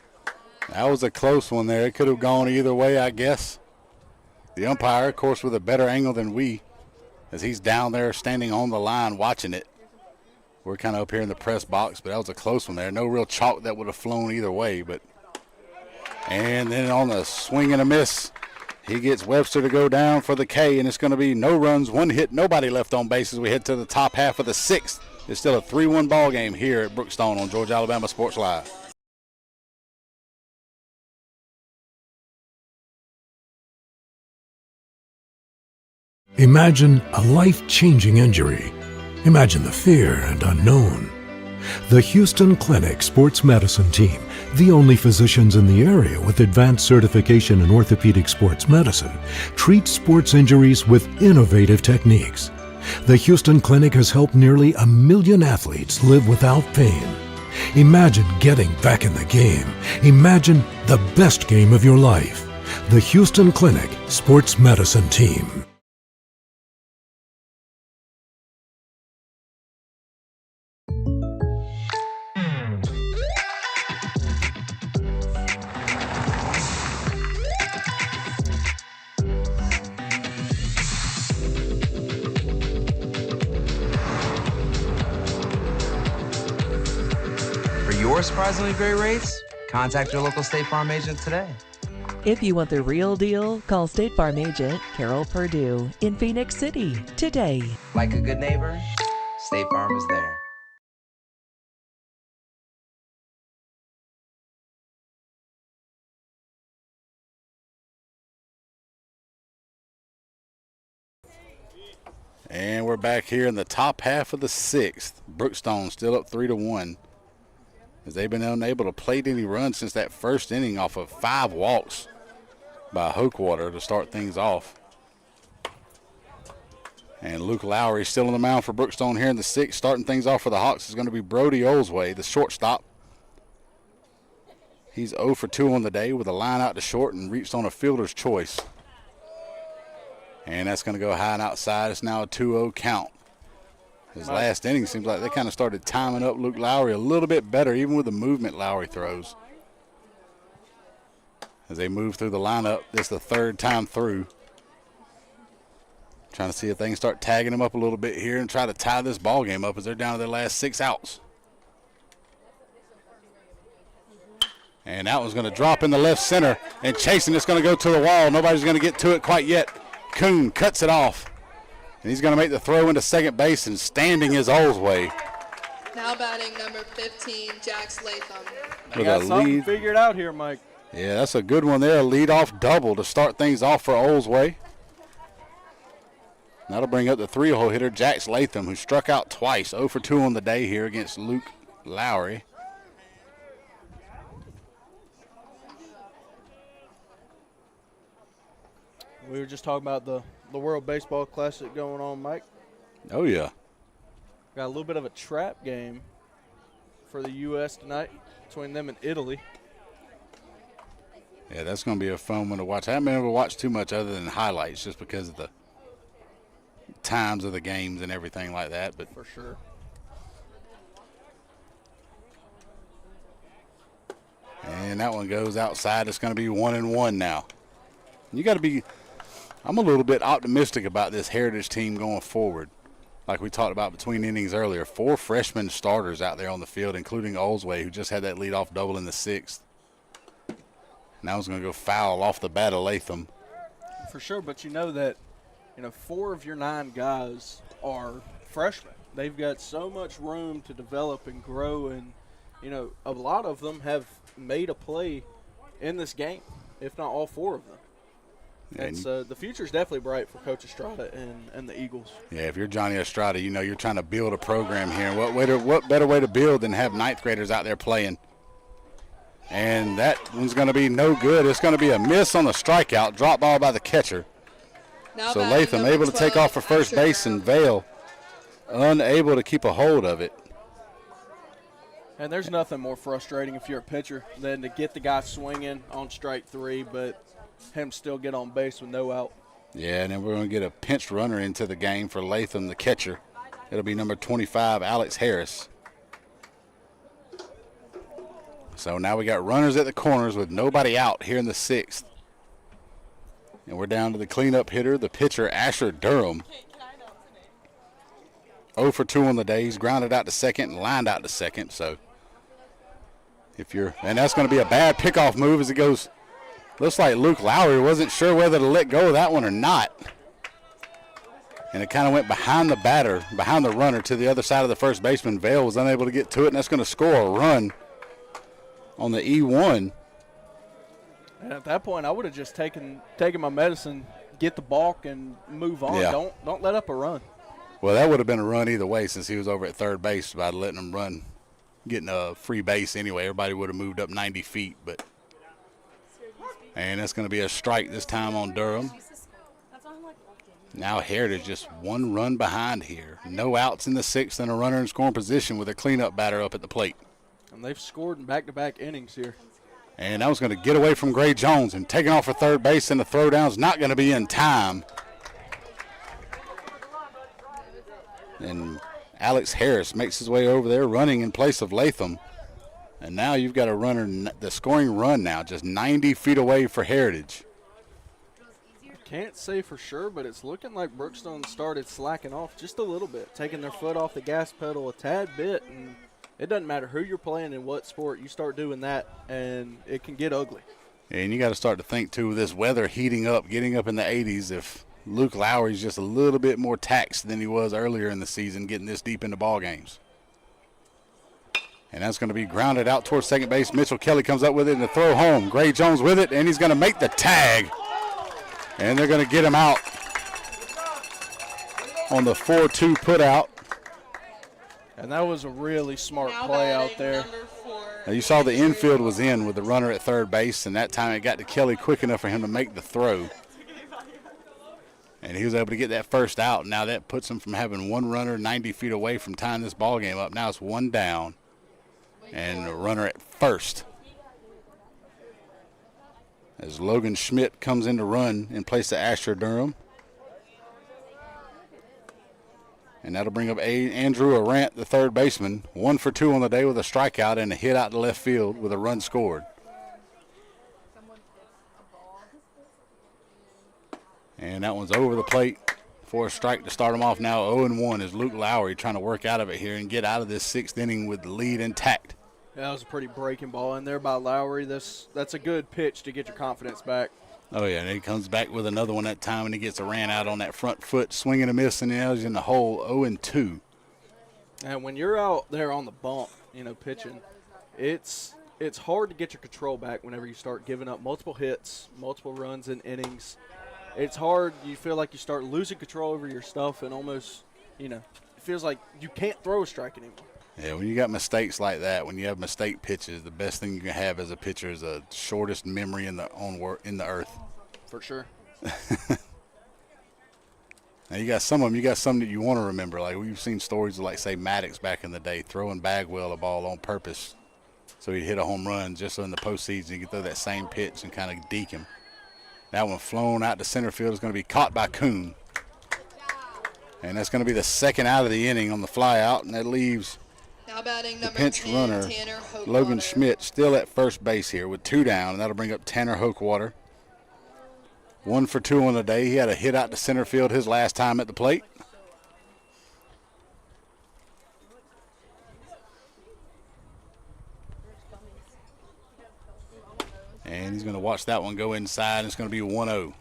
That was a close one there. It could have gone either way, I guess. The umpire, of course, with a better angle than we, as he's down there standing on the line watching it. We're kind of up here in the press box, but that was a close one there. No real chalk that would have flown either way. And then on the swing and a miss, he gets Webster to go down for the K, and it's going to be no runs, 1 hit, nobody left on base as we head to the top half of the 6th. It's still a 3-1 ball game here at Brookstone on Georgia Alabama Sports Live. Imagine a life-changing injury. Imagine the fear and unknown. The Houston Clinic Sports Medicine Team, the only physicians in the area with advanced certification in orthopedic sports medicine, treats sports injuries with innovative techniques. The Houston Clinic has helped nearly 1 million athletes live without pain. Imagine getting back in the game. Imagine the best game of your life. The Houston Clinic Sports Medicine Team. Your surprisingly great rates? Contact your local State Farm agent today. If you want the real deal, call State Farm agent Carol Purdue in Phoenix City today. Like a good neighbor, State Farm is there. And we're back here in the top half of the 6th. Brookstone still up 3-1. As they've been unable to plate any runs since that first inning off of 5 walks by Hokewater to start things off. And Luke Lowry still on the mound for Brookstone here in the 6th. Starting things off for the Hawks is going to be Brody Olsway, the shortstop. He's 0 for 2 on the day with a line out to short and reached on a fielder's choice. And that's going to go high and outside. It's now a 2-0 count. His last inning seems like they kind of started timing up Luke Lowry a little bit better, even with the movement Lowry throws. As they move through the lineup, this is the 3rd time through. Trying to see if they can start tagging him up a little bit here and try to tie this ball game up as they're down to their last 6 outs. And that one's going to drop in the left center, and chasing it's going to go to the wall. Nobody's going to get to it quite yet. Kuhn cuts it off. And he's going to make the throw into second base, and standing is Olsway. Now batting number 15, Jax Latham. They got something figured out here, Mike. Yeah, that's a good one there. A leadoff double to start things off for Olsway. That'll bring up the 3-hole hitter, Jax Latham, who struck out twice. 0 for 2 on the day here against Luke Lowry. We were just talking about the World Baseball Classic going on, Mike. Oh, yeah. Got a little bit of a trap game for the U.S. tonight between them and Italy. Yeah, that's going to be a fun one to watch. I haven't been able to watch too much other than highlights just because of the times of the games and everything like that. But for sure. And that one goes outside. It's going to be 1-1 now. You got to be – I'm a little bit optimistic about this Heritage team going forward. Like we talked about between innings earlier, 4 freshman starters out there on the field, including Olsway, who just had that leadoff double in the 6th. Now he's going to go foul off the bat of Latham. For sure, but you know that, 4 of your 9 guys are freshmen. They've got so much room to develop and grow, and, a lot of them have made a play in this game, if not all 4 of them. And so the future's definitely bright for Coach Estrada and the Eagles. Yeah, if you're Johnny Estrada, you know you're trying to build a program here. What better way to build than have 9th graders out there playing? And that one's going to be no good. It's going to be a miss on the strikeout, drop ball by the catcher. Now So batting Latham number able to take 12, off for first Asher base, Durham. and Vale unable to keep a hold of it. And there's nothing more frustrating if you're a pitcher than to get the guy swinging on strike 3, but him still get on base with no out. Yeah, and then we're going to get a pinch runner into the game for Latham, the catcher. It'll be number 25, Alex Harris. So now we got runners at the corners with nobody out here in the 6th. And we're down to the cleanup hitter, the pitcher, Asher Durham. 0 for 2 on the day. He's grounded out to second and lined out to second. So and that's going to be a bad pickoff move as it goes. Looks like Luke Lowry wasn't sure whether to let go of that one or not. And it kind of went behind the runner to the other side of the first baseman. Vale was unable to get to it, and that's going to score a run on the E1. And at that point, I would have just taken my medicine, get the balk, and move on. Yeah. Don't let up a run. Well, that would have been a run either way since he was over at third base by letting him run, getting a free base anyway. Everybody would have moved up 90 feet, but. And that's going to be a strike this time on Durham. Now Heritage just 1 run behind here. No outs in the 6th and a runner in scoring position with a cleanup batter up at the plate. And they've scored in back-to-back innings here. And that was going to get away from Gray Jones and taking off for third base, and the throwdown's not going to be in time. And Alex Harris makes his way over there running in place of Latham. And now you've got a runner, the scoring run now, just 90 feet away for Heritage. Can't say for sure, but it's looking like Brookstone started slacking off just a little bit, taking their foot off the gas pedal a tad bit. And it doesn't matter who you're playing in what sport, you start doing that, and it can get ugly. And you got to start to think, too, with this weather heating up, getting up in the 80s, if Luke Lowry's just a little bit more taxed than he was earlier in the season, getting this deep into ball games. And that's going to be grounded out towards second base. Mitchell Kelly comes up with it and the throw home. Gray Jones with it, and he's going to make the tag. And they're going to get him out on the 4-2 put out. And that was a really smart play out there. Now you saw the infield was in with the runner at third base, and that time it got to Kelly quick enough for him to make the throw. And he was able to get that first out. Now that puts him from having 1 runner 90 feet away from tying this ball game up. Now it's 1 down. And a runner at first. As Logan Schmidt comes in to run in place of Asher Durham. And that'll bring up Andrew Arant, the third baseman. 1 for 2 on the day with a strikeout and a hit out to left field with a run scored. And that one's over the plate for a strike to start him off now. 0-1 is Luke Lowry trying to work out of it here and get out of this 6th inning with the lead intact. Yeah, that was a pretty breaking ball in there by Lowry. That's a good pitch to get your confidence back. Oh, yeah, and he comes back with another one that time, and he gets a ran out on that front foot, swinging a miss, and now he's in the hole 0-2. And when you're out there on the bump, pitching, it's hard to get your control back whenever you start giving up multiple hits, multiple runs in innings. It's hard. You feel like you start losing control over your stuff and almost, it feels like you can't throw a strike anymore. Yeah, when you got mistakes like that, when you have mistake pitches, the best thing you can have as a pitcher is the shortest memory in the earth. For sure. Now you got some of them. You got some that you want to remember. Like we've seen stories of, like, say, Maddox back in the day throwing Bagwell a ball on purpose, so he'd hit a home run just so in the postseason he could throw that same pitch and kind of deke him. That one flown out to center field is going to be caught by Kuhn, and that's going to be the second out of the inning on the fly out, and that leaves now batting the number pinch 10, runner, Tanner Hochwater. Logan Schmidt, still at first base here with 2 down, and that'll bring up Tanner Hochwater. 1 for 2 on the day. He had a hit out to center field his last time at the plate. And he's going to watch that one go inside. It's going to be 1-0.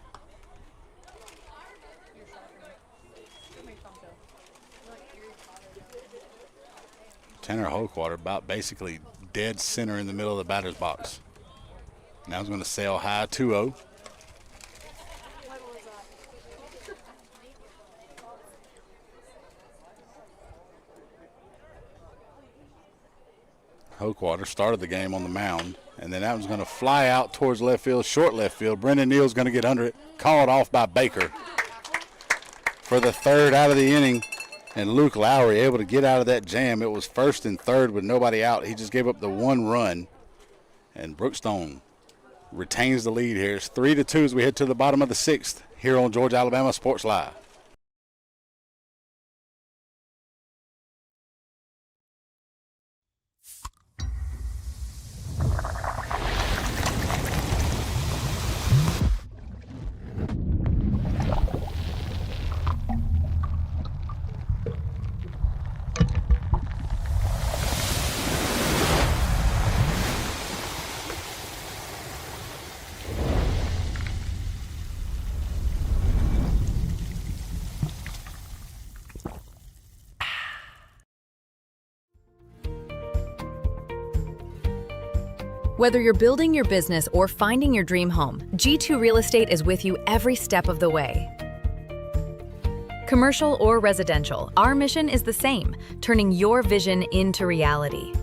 Tanner Hochwater about basically dead center in the middle of the batter's box. Now he's going to sail high 2-0. Hochwater started the game on the mound, and then that one's going to fly out towards left field, short left field. Brendan Neal's going to get under it, called off by Baker for the third out of the inning. And Luke Lowry able to get out of that jam. It was first and third with nobody out. He just gave up the one run, and Brookstone retains the lead here. It's 3-2 as we head to the bottom of the sixth here on Georgia Alabama Sports Live. Whether you're building your business or finding your dream home, G2 Real Estate is with you every step of the way. Commercial or residential, our mission is the same, turning your vision into reality.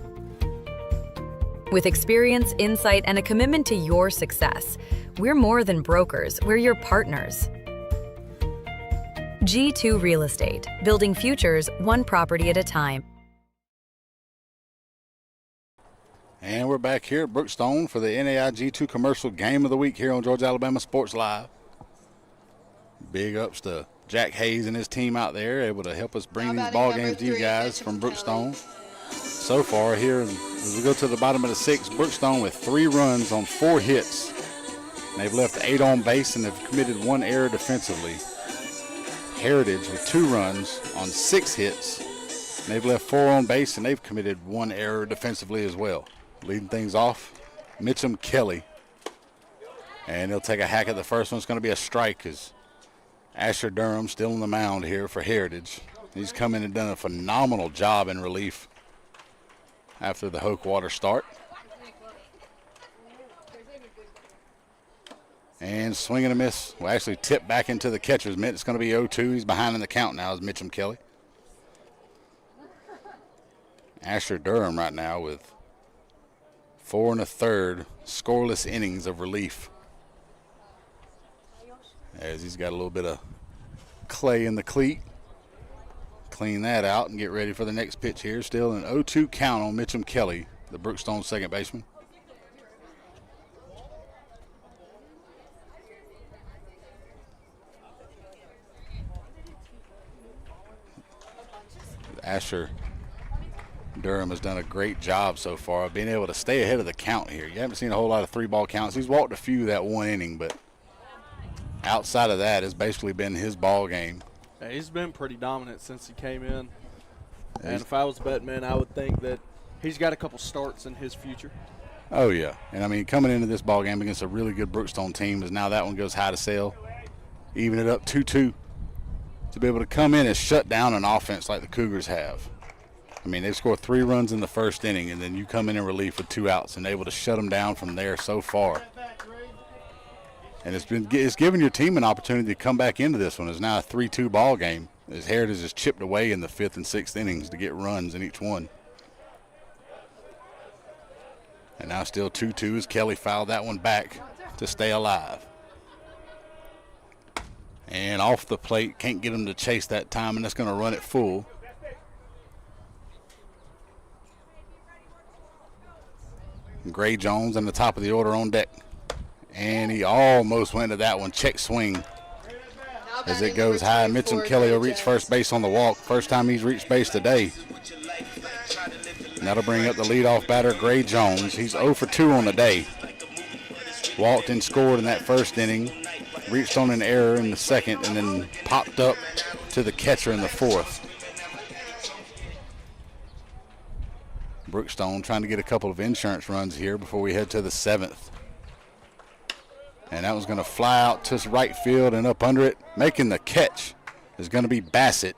With experience, insight, and a commitment to your success, we're more than brokers, we're your partners. G2 Real Estate, building futures one property at a time. And we're back here at Brookstone for the NAI G2 Commercial Game of the Week here on Georgia Alabama Sports Live. Big ups to Jack Hayes and his team out there, able to help us bring these ball games to you guys from Brookstone. So far here, as we go to the bottom of the sixth, Brookstone with 3 runs on 4 hits. And they've left 8 on base and have committed 1 error defensively. Heritage with 2 runs on 6 hits. And they've left 4 on base and they've committed 1 error defensively as well. Leading things off, Mitchum Kelly. And he'll take a hack at the first one. It's going to be a strike as Asher Durham still on the mound here for Heritage. He's come in and done a phenomenal job in relief after the Hochwater start. And swing and a miss. Will actually tip back into the catcher's mitt. It's going to be 0-2. He's behind in the count now as Mitchum Kelly. Asher Durham right now with 4 1/3 scoreless innings of relief, as he's got a little bit of clay in the cleat. Clean that out and get ready for the next pitch here. Still an 0-2 count on Mitchum Kelly, the Brookstone second baseman. Asher Durham has done a great job so far of being able to stay ahead of the count here. You haven't seen a whole lot of 3-ball counts. He's walked a few that one inning, but outside of that, it's basically been his ball game. Yeah, he's been pretty dominant since he came in. And if I was a betting man, I would think that he's got a couple starts in his future. Oh, yeah. And, I mean, coming into this ball game against a really good Brookstone team, as now that one goes high to sail, even it up 2-2. To be able to come in and shut down an offense like the Cougars have. I mean, they've scored 3 runs in the first inning, and then you come in relief with 2 outs and able to shut them down from there so far. And it's given your team an opportunity to come back into this one. It's now a 3-2 ball game as Heritage has chipped away in the 5th and 6th innings to get runs in each one. And now still 2-2 as Kelly fouled that one back to stay alive. And off the plate, can't get him to chase that time, and that's going to run it full. Gray Jones on the top of the order on deck. And he almost went to that one. Check swing as it goes high. Mitchum Kelly will reach first base on the walk. First time he's reached base today. And that'll bring up the leadoff batter, Gray Jones. He's 0 for 2 on the day. Walked and scored in that first inning. Reached on an error in the second and then popped up to the catcher in the 4th. Brookstone trying to get a couple of insurance runs here before we head to the 7th. And that was going to fly out to right field and up under it. Making the catch is going to be Bassett.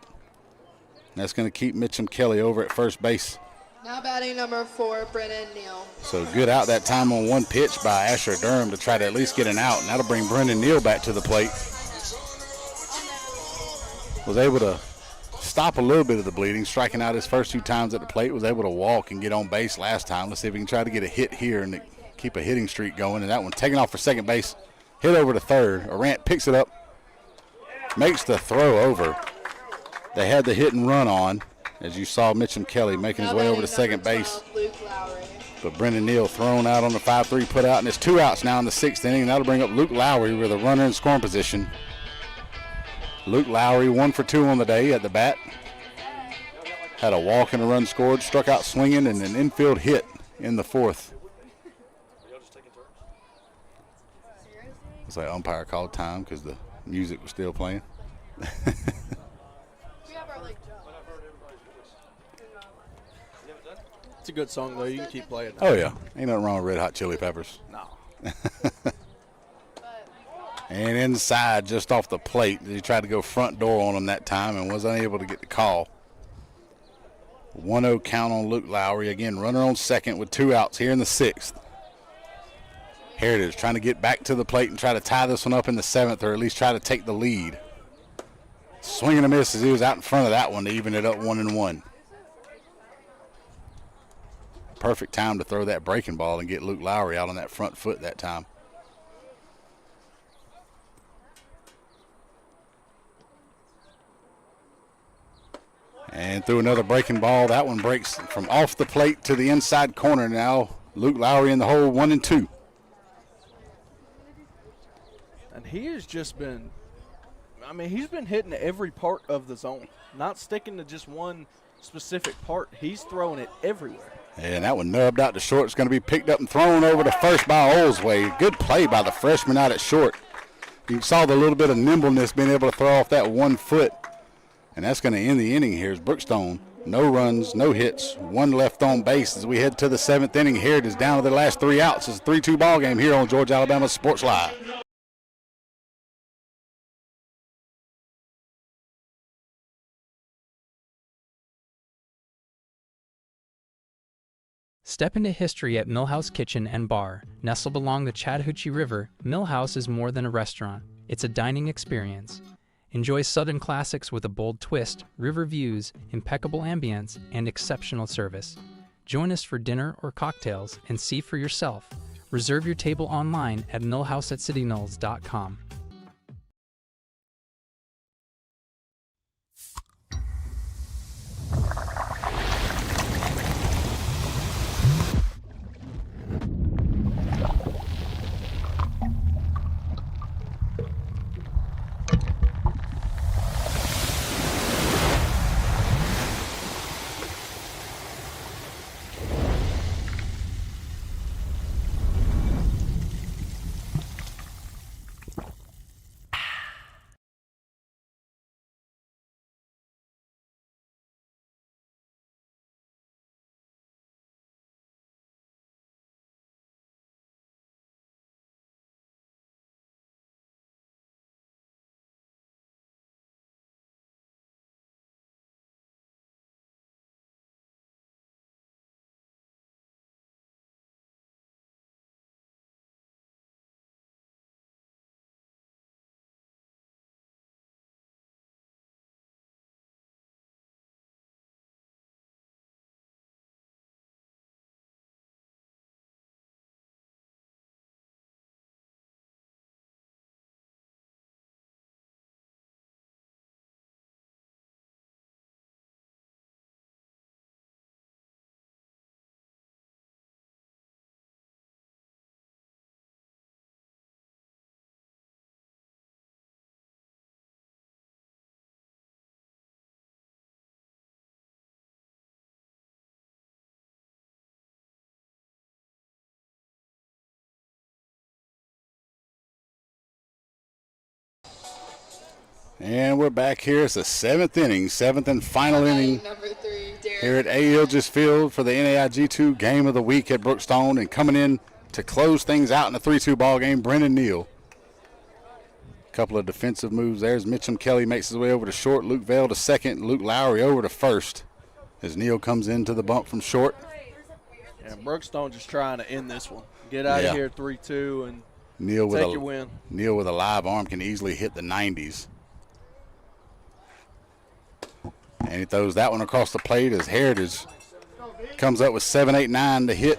And that's going to keep Mitchum Kelly over at first base. Now batting number 4, Brennan Neal. So good out that time on one pitch by Asher Durham to try to at least get an out, and that'll bring Brendan Neal back to the plate. Was able to stop a little bit of the bleeding, striking out his first 2 times at the plate. Was able to walk and get on base last time. Let's see if we can try to get a hit here and keep a hitting streak going. And that one taken off for second base, hit over to third. Arant picks it up, makes the throw over. They had the hit and run on, as you saw Mitchum Kelly making his way over to second base. But Brendan Neal thrown out on the 5-3 put out, and it's 2 outs now in the 6th inning. And that'll bring up Luke Lowry with a runner in scoring position. Luke Lowry 1 for 2 on the day at the bat. Had a walk and a run scored, struck out swinging, and an infield hit in the 4th. It's like umpire called time because the music was still playing. It's a good song, though. You can keep playing that. Oh, yeah. Ain't nothing wrong with Red Hot Chili Peppers. No. And inside, just off the plate, he tried to go front door on him that time and was unable to get the call. 1-0 count on Luke Lowry. Again, runner on second with 2 outs here in the 6th. Heritage trying to get back to the plate and try to tie this one up in the 7th, or at least try to take the lead. Swing and a miss as he was out in front of that one to even it up 1-1. Perfect time to throw that breaking ball and get Luke Lowry out on that front foot that time. And threw another breaking ball. That one breaks from off the plate to the inside corner now. Luke Lowry in the hole, 1-2. And he has just been, I mean, he's been hitting every part of the zone, not sticking to just one specific part. He's throwing it everywhere. And that one nubbed out to short. It's going to be picked up and thrown over to first by Olsway. Good play by the freshman out at short. You saw the little bit of nimbleness being able to throw off that 1 foot. And that's going to end the inning here as Brookstone. No runs, no hits, 1 left on base as we head to the 7th inning. Heritage is down to the last 3 outs. It's a 3-2 ball game here on Georgia Alabama Sports Live. Step into history at Millhouse Kitchen and Bar. Nestled along the Chattahoochee River, Millhouse is more than a restaurant. It's a dining experience. Enjoy Southern classics with a bold twist, river views, impeccable ambience, and exceptional service. Join us for dinner or cocktails and see for yourself. Reserve your table online at millhouseatcityknolls.com. And we're back here. It's the 7th inning, 7th and final inning here at A. Ilges Field for the NAIG 2 Game of the Week at Brookstone. And coming in to close things out in a 3-2 ball game, Brendan Neal. A couple of defensive moves there as Mitchum Kelly makes his way over to short. Luke Vale to second. Luke Lowry over to first. as Neal comes into the bump from short. And Brookstone just trying to end this one. Get out of here 3-2 and take your win. Neal with a live arm can easily hit the 90s. And he throws that one across the plate as Heritage comes up with 7-8-9 to hit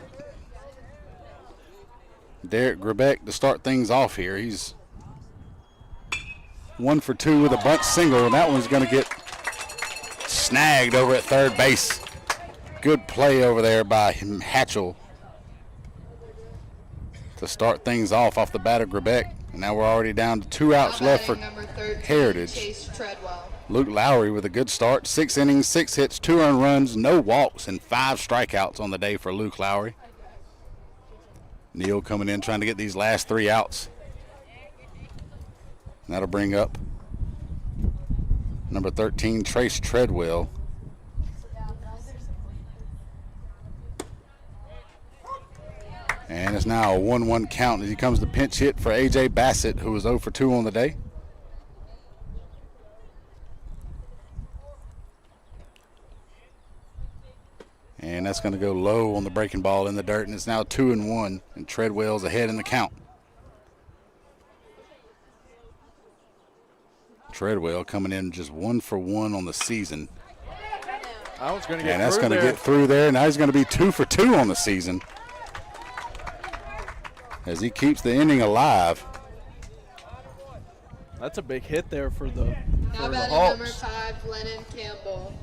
Derek Grebeck to start things off here. He's 1 for 2 with a bunt single, and that one's going to get snagged over at third base. Good play over there by Hatchell to start things off the bat of Grebeck. And now we're already down to 2 outs left for Heritage. Luke Lowry with a good start. 6 innings, 6 hits, 2 earned runs, no walks, and 5 strikeouts on the day for Luke Lowry. Neal coming in trying to get these last 3 outs. That'll bring up number 13, Trace Treadwell. And it's now a 1-1 count as he comes to pinch hit for A.J. Bassett, who was 0 for 2 on the day. And that's going to go low on the breaking ball in the dirt, and it's now 2-1, and Treadwell's ahead in the count. Treadwell coming in just 1 for 1 on the season. I was going to get and that's going to get through there. Now he's going to be 2 for 2 on the season as he keeps the inning alive. That's a big hit there for the Now batting number 5, Lennon Campbell.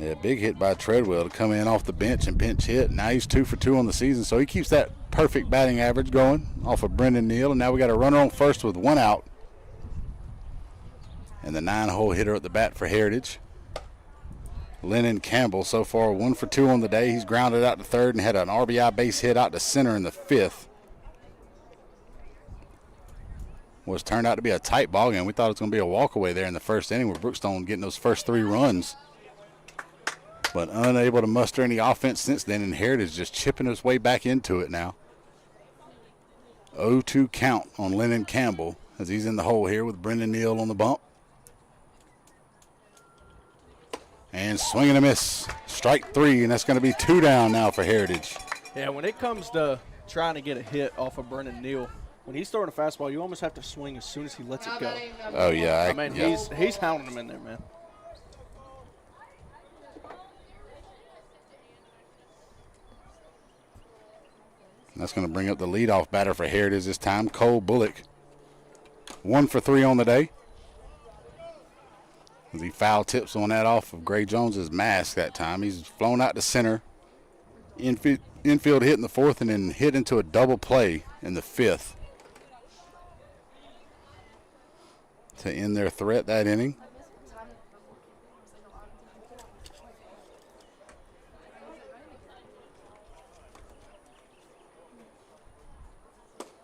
Yeah, big hit by Treadwell to come in off the bench and pinch hit. Now he's 2 for 2 on the season, so he keeps that perfect batting average going off of Brendan Neal. And now we got a runner on first with 1 out. And the 9-hole hitter at the bat for Heritage, Lennon Campbell, so far 1 for 2 on the day. He's grounded out to third and had an RBI base hit out to center in the 5th. Was turned out to be a tight ball game. We thought it was going to be a walkaway there in the first inning with Brookstone getting those first 3 runs. But unable to muster any offense since then, and Heritage just chipping his way back into it now. 0-2 count on Lennon Campbell as he's in the hole here with Brendan Neal on the bump. And swing and a miss. Strike 3, and that's going to be 2 down now for Heritage. Yeah, when it comes to trying to get a hit off of Brendan Neal, when he's throwing a fastball, you almost have to swing as soon as he lets it go. Oh, yeah. I mean, he's hounding him in there, man. That's going to bring up the leadoff batter for Heritage this time, Cole Bullock. 1 for 3 on the day. The foul tips on that off of Gray Jones's mask that time. He's flown out to center. Infield hit in the 4th and then hit into a double play in the 5th to end their threat that inning.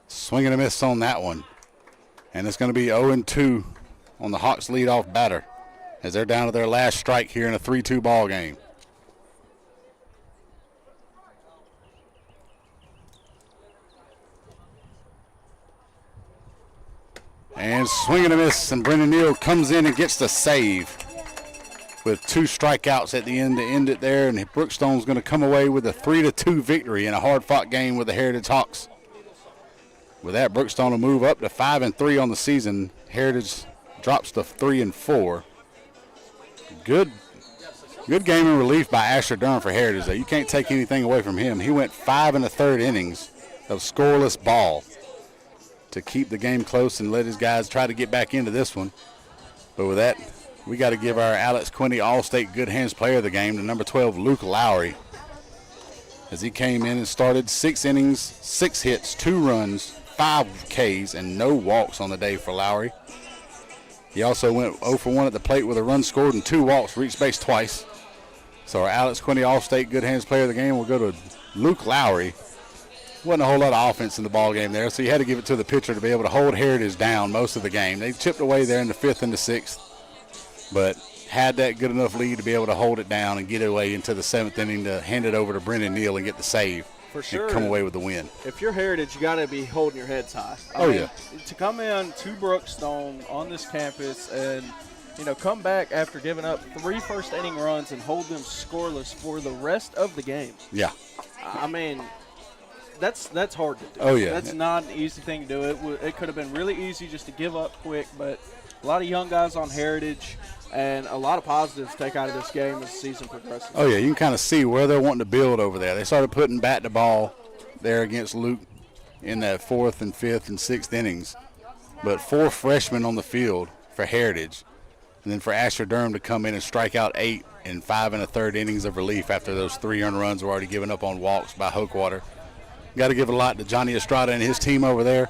Swing and a miss on that one. And it's going to be 0-2 on the Hawks leadoff batter as they're down to their last strike here in a 3-2 ball game. And swing and a miss, and Brendan Neal comes in and gets the save with 2 strikeouts at the end to end it there, and Brookstone's going to come away with a 3-2 victory in a hard-fought game with the Heritage Hawks. With that, Brookstone will move up to 5-3 on the season. Heritage drops to 3-4. Good game in relief by Asher Durham for Heritage. You can't take anything away from him. He went 5 1/3 innings of scoreless ball to keep the game close and let his guys try to get back into this one. But with that, we got to give our Alex Quinney All-State Good Hands Player of the game to number 12, Luke Lowry, as he came in and started 6 innings, 6 hits, 2 runs, 5 Ks, and no walks on the day for Lowry. He also went 0 for 1 at the plate with a run scored and 2 walks, reached base twice. So our Alex Quinney All-State Good Hands Player of the game will go to Luke Lowry. Wasn't a whole lot of offense in the ball game there, so you had to give it to the pitcher to be able to hold Heritage down most of the game. They chipped away there in the 5th and the 6th, but had that good enough lead to be able to hold it down and get it away into the 7th inning to hand it over to Brendan Neal and get the save. For sure. And come away with the win. If you're Heritage, you got to be holding your heads high. I mean, to come in to Brookstone on this campus and come back after giving up 3 first-inning runs and hold them scoreless for the rest of the game. Yeah. I mean, that's hard to do. Oh, yeah. That's not an easy thing to do. It could have been really easy just to give up quick, but a lot of young guys on Heritage and a lot of positives to take out of this game as the season progresses. Oh, yeah, you can kind of see where they're wanting to build over there. They started putting bat to ball there against Luke in that 4th and 5th and 6th innings. But 4 freshmen on the field for Heritage. And then for Asher Durham to come in and strike out 8 in 5 1/3 innings of relief after those 3 earned runs were already given up on walks by Hokewater. Got to give a lot to Johnny Estrada and his team over there.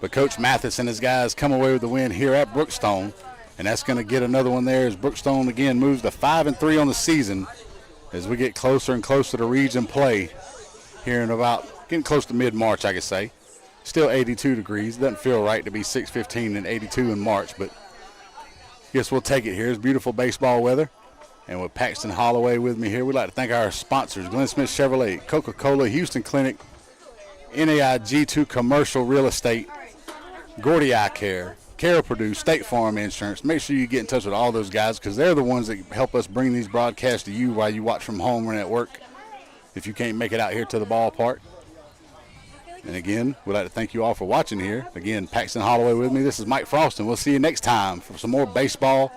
But Coach Mathis and his guys come away with the win here at Brookstone. And that's going to get another one there as Brookstone again moves to 5-3 on the season as we get closer and closer to region play here in about getting close to mid-March, I could say. Still 82 degrees. Doesn't feel right to be 6:15 and 82 in March, but guess we'll take it here. It's beautiful baseball weather. And with Paxton Holloway with me here, we'd like to thank our sponsors, Glenn Smith Chevrolet, Coca-Cola, Houston Clinic, NAI G2 Commercial Real Estate, Gordy Eye Care, Carroll Purdue, State Farm Insurance. Make sure you get in touch with all those guys because they're the ones that help us bring these broadcasts to you while you watch from home or at work if you can't make it out here to the ballpark. And again, we'd like to thank you all for watching here. Again, Paxton Holloway with me. This is Mike Frost, and we'll see you next time for some more baseball